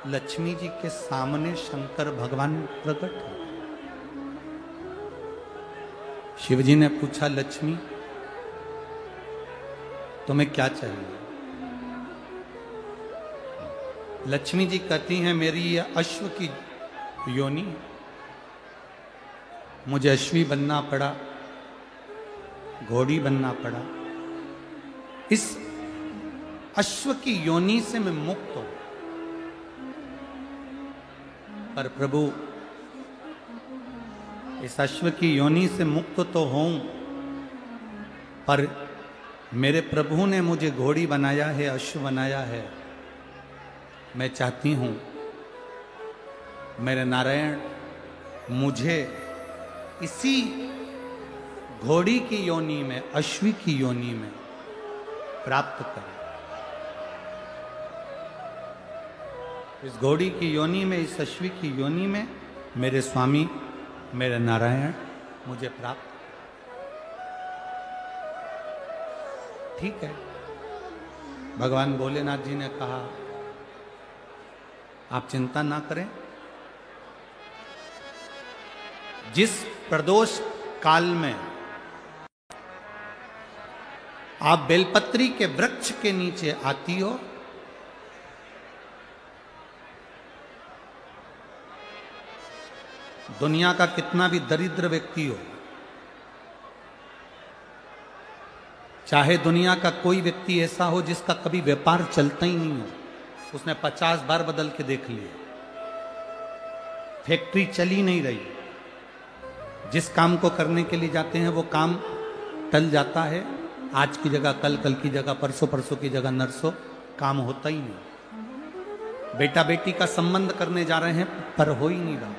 A: लक्ष्मी जी के सामने शंकर भगवान प्रकट हुए। शिव जी ने पूछा, लक्ष्मी तुम्हें क्या चाहिए? लक्ष्मी जी कहती हैं, मेरी ये अश्व की योनि, मुझे अश्वी बनना पड़ा, घोड़ी बनना पड़ा। इस अश्व की योनि से मैं मुक्त हूं, पर प्रभु इस अश्व की योनि से मुक्त तो हूं, पर मेरे प्रभु ने मुझे घोड़ी बनाया है, अश्व बनाया है। मैं चाहती हूं मेरे नारायण मुझे इसी घोड़ी की योनि में, अश्वी की योनि में प्राप्त करें। इस घोड़ी की योनि में, इस अश्वी की योनि में मेरे स्वामी, मेरे नारायण मुझे प्राप्त। ठीक है, भगवान भोलेनाथ जी ने कहा, आप चिंता ना करें, जिस प्रदोष काल में आप बेलपत्री के वृक्ष के नीचे आती हो, दुनिया का कितना भी दरिद्र व्यक्ति हो, चाहे दुनिया का कोई व्यक्ति ऐसा हो जिसका कभी व्यापार चलता ही नहीं हो, उसने 50 बार बदल के देख लिया, फैक्ट्री चली नहीं रही, जिस काम को करने के लिए जाते हैं वो काम टल जाता है, आज की जगह कल, कल की जगह परसों, परसों की जगह नरसों, काम होता ही नहीं। बेटा बेटी का संबंध करने जा रहे हैं पर हो ही नहीं रहा।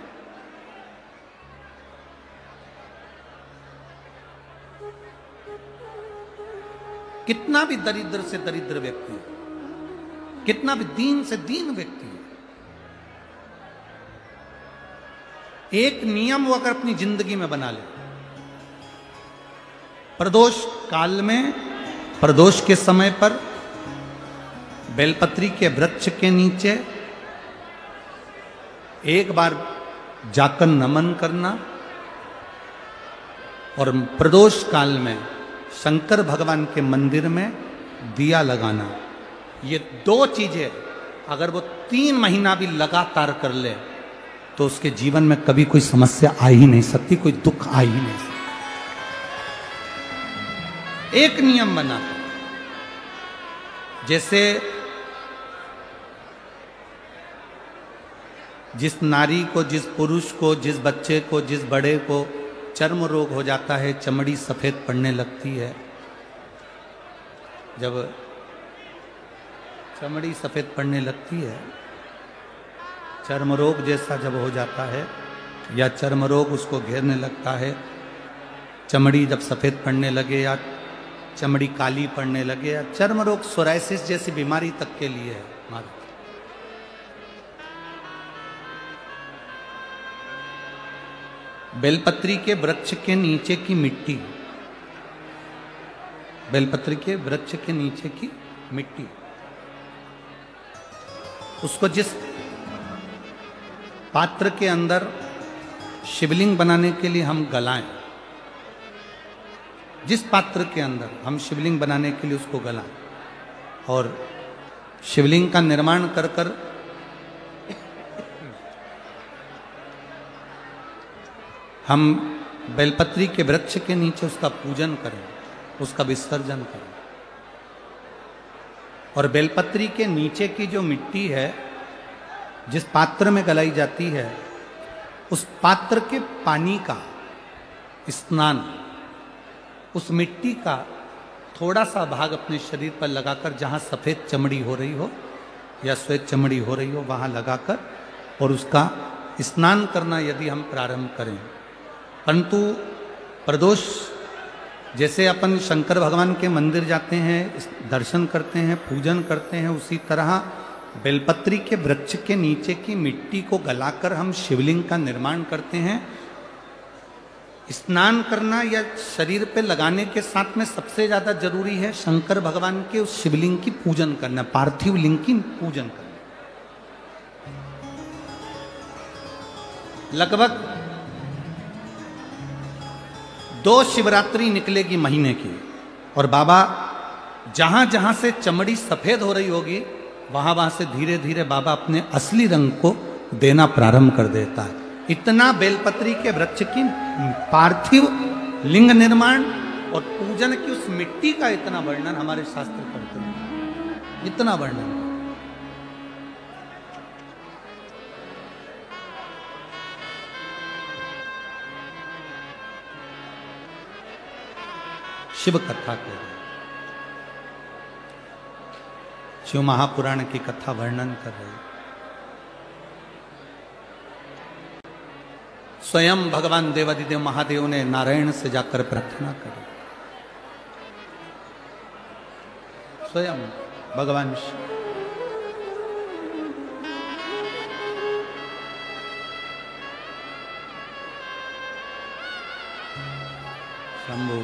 A: कितना भी दरिद्र से दरिद्र व्यक्ति है, कितना भी दीन से दीन व्यक्ति है, एक नियम वो अगर अपनी जिंदगी में बना ले, प्रदोष काल में, प्रदोष के समय पर बेलपत्री के वृक्ष के नीचे एक बार जाकर नमन करना और प्रदोष काल में शंकर भगवान के मंदिर में दिया लगाना, ये दो चीजें अगर वो 3 महीना भी लगातार कर ले तो उसके जीवन में कभी कोई समस्या आ ही नहीं सकती, कोई दुख आ ही नहीं सकता। एक नियम बना, जैसे जिस नारी को, जिस पुरुष को, जिस बच्चे को, जिस बड़े को चर्म रोग हो जाता है, चमड़ी सफेद पड़ने लगती है, जब चमड़ी सफेद पड़ने लगती है, चर्म रोग जैसा जब हो जाता है या चर्म रोग उसको घेरने लगता है, चमड़ी जब सफेद पड़ने लगे या चमड़ी काली पड़ने लगे या चर्म रोग सोराइसिस जैसी बीमारी तक के लिए है। बेलपत्री के वृक्ष के नीचे की मिट्टी, बेलपत्री के वृक्ष के नीचे की मिट्टी, उसको जिस पात्र के अंदर शिवलिंग बनाने के लिए हम गलाएं, जिस पात्र के अंदर हम शिवलिंग बनाने के लिए उसको गलाएं और शिवलिंग का निर्माण कर कर हम बेलपत्री के वृक्ष के नीचे उसका पूजन करें, उसका विसर्जन करें। और बेलपत्री के नीचे की जो मिट्टी है, जिस पात्र में गलाई जाती है, उस पात्र के पानी का स्नान, उस मिट्टी का थोड़ा सा भाग अपने शरीर पर लगाकर, जहां सफेद चमड़ी हो रही हो या श्वेत चमड़ी हो रही हो, वहां लगाकर और उसका स्नान करना यदि हम प्रारंभ करें। परंतु प्रदोष, जैसे अपन शंकर भगवान के मंदिर जाते हैं, दर्शन करते हैं, पूजन करते हैं, उसी तरह बेलपत्री के वृक्ष के नीचे की मिट्टी को गलाकर हम शिवलिंग का निर्माण करते हैं। स्नान करना या शरीर पे लगाने के साथ में सबसे ज्यादा जरूरी है शंकर भगवान के उस शिवलिंग की पूजन करना, पार्थिव लिंग की पूजन करना। लगभग 2 शिवरात्रि निकलेगी महीने की, और बाबा जहां जहां से चमड़ी सफेद हो रही होगी, वहां वहां से धीरे धीरे बाबा अपने असली रंग को देना प्रारंभ कर देता है। इतना बेलपत्री के वृक्ष की पार्थिव लिंग निर्माण और पूजन की उस मिट्टी का इतना वर्णन हमारे शास्त्र करते हैं, इतना वर्णन। शिव कथा कह रहे, शिव महापुराण की कथा वर्णन कर रहे। स्वयं भगवान देवादिदेव महादेव ने नारायण से जाकर प्रार्थना करी। स्वयं भगवान शंभु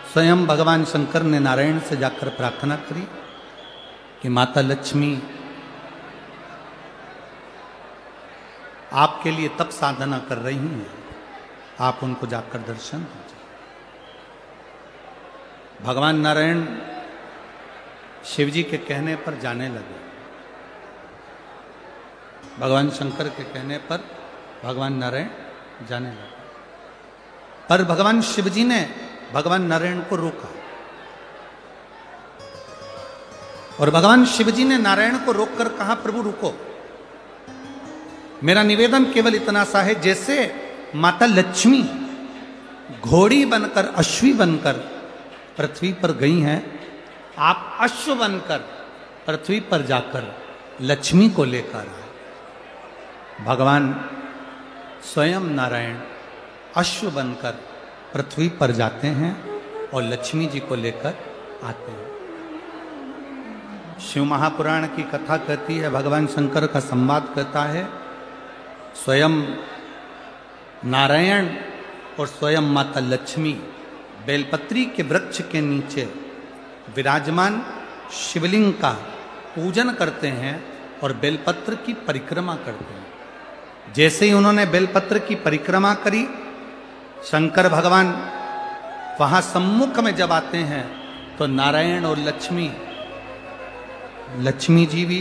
A: स्वयं भगवान शंकर ने नारायण से जाकर प्रार्थना करी कि माता लक्ष्मी आपके लिए तप साधना कर रही हैं, आप उनको जाकर दर्शन दीजिए। भगवान नारायण शिव जी के कहने पर जाने लगे। भगवान शंकर के कहने पर भगवान नारायण जाने लगे, पर भगवान शिव जी ने भगवान नारायण को रोका, और भगवान शिव जी ने नारायण को रोककर कहा, प्रभु रुको, मेरा निवेदन केवल इतना सा है, जैसे माता लक्ष्मी घोड़ी बनकर, अश्वी बनकर पृथ्वी पर गई हैं, आप अश्व बनकर पृथ्वी पर जाकर लक्ष्मी को लेकर आए। भगवान स्वयं नारायण अश्व बनकर पृथ्वी पर जाते हैं और लक्ष्मी जी को लेकर आते हैं। शिव महापुराण की कथा कहती है, भगवान शंकर का संवाद कहता है, स्वयं नारायण और स्वयं माता लक्ष्मी बेलपत्री के वृक्ष के नीचे विराजमान शिवलिंग का पूजन करते हैं और बेलपत्र की परिक्रमा करते हैं। जैसे ही उन्होंने बेलपत्र की परिक्रमा करी, शंकर भगवान वहां सम्मुख में जब आते हैं तो नारायण और लक्ष्मी जी भी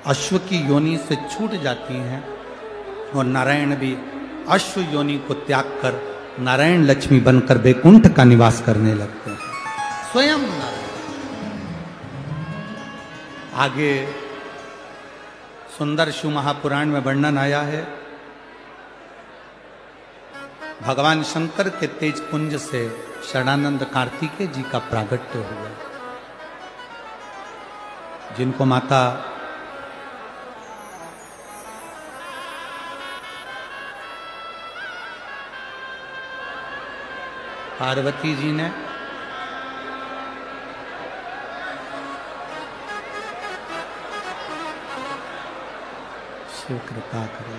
A: अश्व की योनि से छूट जाती हैं और नारायण भी अश्व योनि को त्याग कर नारायण लक्ष्मी बनकर बैकुंठ का निवास करने लगते हैं। स्वयं नारायण। आगे सुंदर शिव महापुराण में वर्णन आया है, भगवान शंकर के तेज पुंज से शरणानंद कार्तिकेय जी का प्रागट्य हुआ, जिनको माता पार्वती जी ने शिव कृपा करे।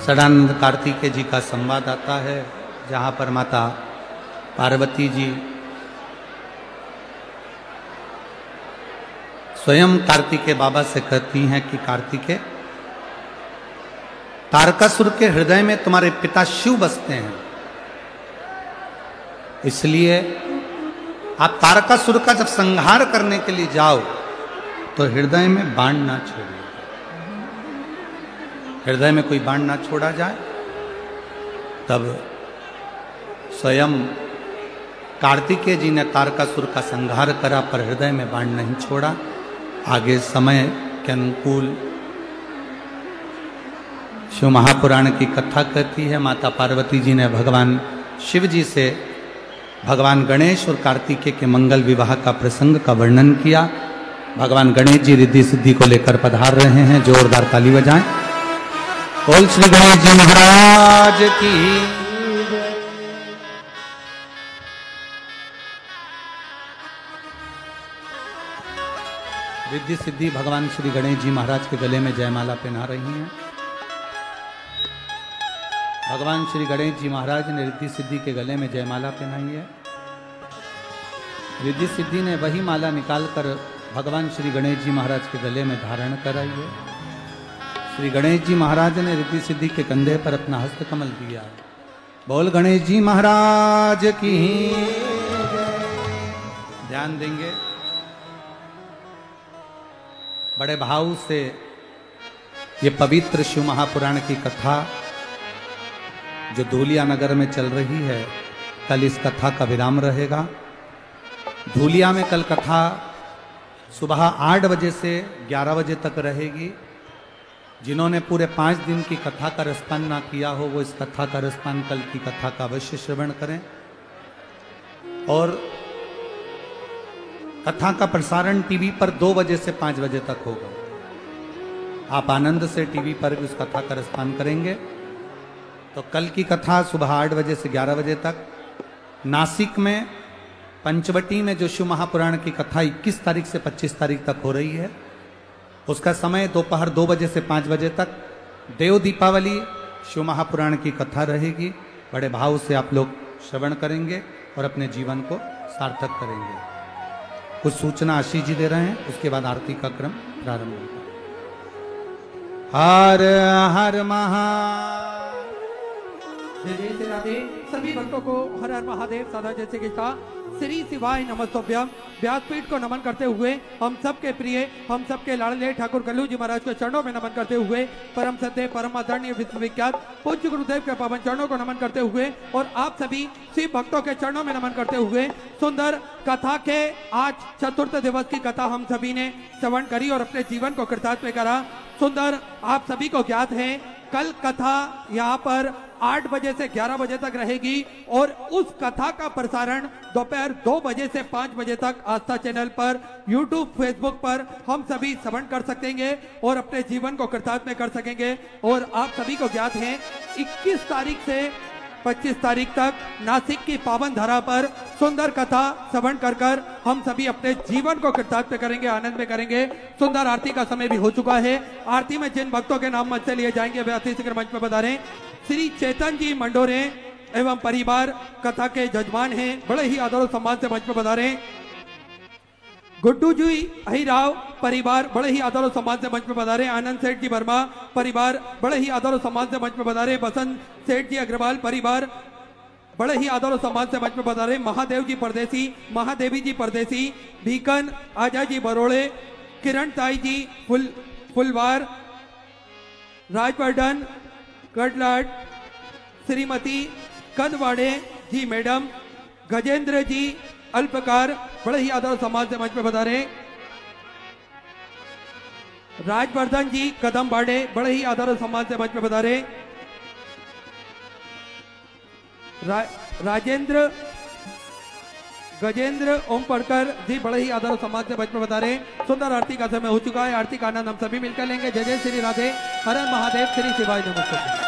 A: शरणानंद कार्तिकेय जी का संवाद आता है, जहां पर माता पार्वती जी स्वयं कार्तिकेय बाबा से कहती हैं कि कार्तिकेय, तारकासुर के हृदय में तुम्हारे पिता शिव बसते हैं, इसलिए आप तारकासुर का जब संहार करने के लिए जाओ तो हृदय में बाण ना छोड़िए, हृदय में कोई बाण ना छोड़ा जाए। तब स्वयं कार्तिकेय जी ने तारकासुर का संहार करा, पर हृदय में बाण नहीं छोड़ा। आगे समय के अनुकूल शिव महापुराण की कथा कहती है, माता पार्वती जी ने भगवान शिव जी से भगवान गणेश और कार्तिकेय के मंगल विवाह का प्रसंग का वर्णन किया। भगवान गणेश जी रिद्धि सिद्धि को लेकर पधार रहे हैं, जोरदार ताली बजाएं। बोल श्री गणेश जी महाराज की। रिद्धि सिद्धि भगवान श्री गणेश जी महाराज के गले में जयमाला पहना रही हैं। भगवान श्री गणेश जी महाराज ने रिद्धि सिद्धि के गले में जयमाला पहनाई है। रिद्धि सिद्धि ने वही माला निकालकर भगवान श्री गणेश जी महाराज के गले में धारण कराई है। श्री गणेश जी महाराज ने रिद्धि सिद्धि के कंधे पर अपना हस्त कमल दिया। बोल गणेश जी महाराज की। ध्यान देंगे, बड़े भाव से ये पवित्र शिव महापुराण की कथा जो धूलिया नगर में चल रही है, कल इस कथा का विराम रहेगा। धूलिया में कल कथा सुबह 8 बजे से 11 बजे तक रहेगी। जिन्होंने पूरे 5 दिन की कथा का रसपान ना किया हो वो इस कथा का रसपान कल की कथा का अवश्य श्रवण करें। और कथा का प्रसारण टीवी पर 2 बजे से 5 बजे तक होगा। आप आनंद से टीवी पर भी उस कथा का रसपान करेंगे। तो कल की कथा सुबह 8 बजे से 11 बजे तक नासिक में पंचवटी में जो शिव महापुराण की कथा 21 तारीख से 25 तारीख तक हो रही है, उसका समय दोपहर 2 बजे से 5 बजे तक देव दीपावली शिव महापुराण की कथा रहेगी। बड़े भाव से आप लोग श्रवण करेंगे और अपने जीवन को सार्थक करेंगे। कुछ सूचना आशीष जी दे रहे हैं, उसके बाद आरती का क्रम प्रारंभ होगा। हर हर महा
C: जय जय श्री राधे। सभी भक्तों को हर हर महादेव सदा जैसे कि कहा श्री शिवाय नमस्तभ्यम। व्यासपीठ को नमन करते हुए हम सबके प्रिय, हम सबके लाडले ठाकुर कल्लू जी महाराज के चरणों में नमन करते हुए परम सत्य परम आदरणीय विश्वविख्यात पूज्य गुरुदेव के पावन चरणों को नमन करते हुए और आप सभी शिव भक्तों के चरणों में नमन करते हुए सुंदर कथा के आज चतुर्थ दिवस की कथा हम सभी ने श्रवण करी और अपने जीवन को कृतार्थ में करा। सुंदर आप सभी को ज्ञात है कल कथा यहाँ पर 8 बजे से 11 बजे तक रहेगी और उस कथा का प्रसारण दोपहर 2 बजे से 5 बजे तक आस्था चैनल पर, यूट्यूब, फेसबुक पर हम सभी श्रवण कर सकेंगे और अपने जीवन को कृतार्थ में कर सकेंगे। और आप सभी को ज्ञात है 21 तारीख से 25 तारीख तक नासिक की पावन धरा पर सुंदर कथा श्रवण कर हम सभी अपने जीवन को कृतार्थ करेंगे, आनंद में करेंगे। सुंदर आरती का समय भी हो चुका है। आरती में जिन भक्तों के नाम मंच से लिए जाएंगे वे अति शीघ्र मंच पर पधारें। श्री चेतन जी मंडोरे एवं परिवार कथा के जजमान हैं, बड़े ही आदर और सम्मान से मंच पर पधारें। गुड्डू जी अहिराव परिवार बड़े ही आदर और सम्मान से मंच पर पधारे। आनंद सेठ जी वर्मा परिवार बड़े ही आदर और सम्मान से मंच पर पधारे। बसंत सेठ जी अग्रवाल परिवार बड़े ही आदर और सम्मान से मंच पर पधारे। महादेव जी परदेसी, महादेवी जी परदेसी, भीकन आजा जी बरोड़े, किरण ताई जी फुलवार, राजवर्धन गडलाट, श्रीमती कदवाड़े जी मैडम, गजेंद्र जी अल्पकार बड़े ही आदर और सम्मान से मंच पे पधारे। राजवर्धन जी कदम बाड़े बड़े ही आदर और सम्मान से मंच पे पधारे। राजेंद्र गजेंद्र ओम पड़कर जी बड़े ही आदर और सम्मान से मंच पे पधारे। सुंदर आरती का समय हो चुका है। आरती का आनंद हम सभी मिलकर लेंगे। जय जय श्री राधे। हर हर महादेव। श्री शिवाय नमस्ते।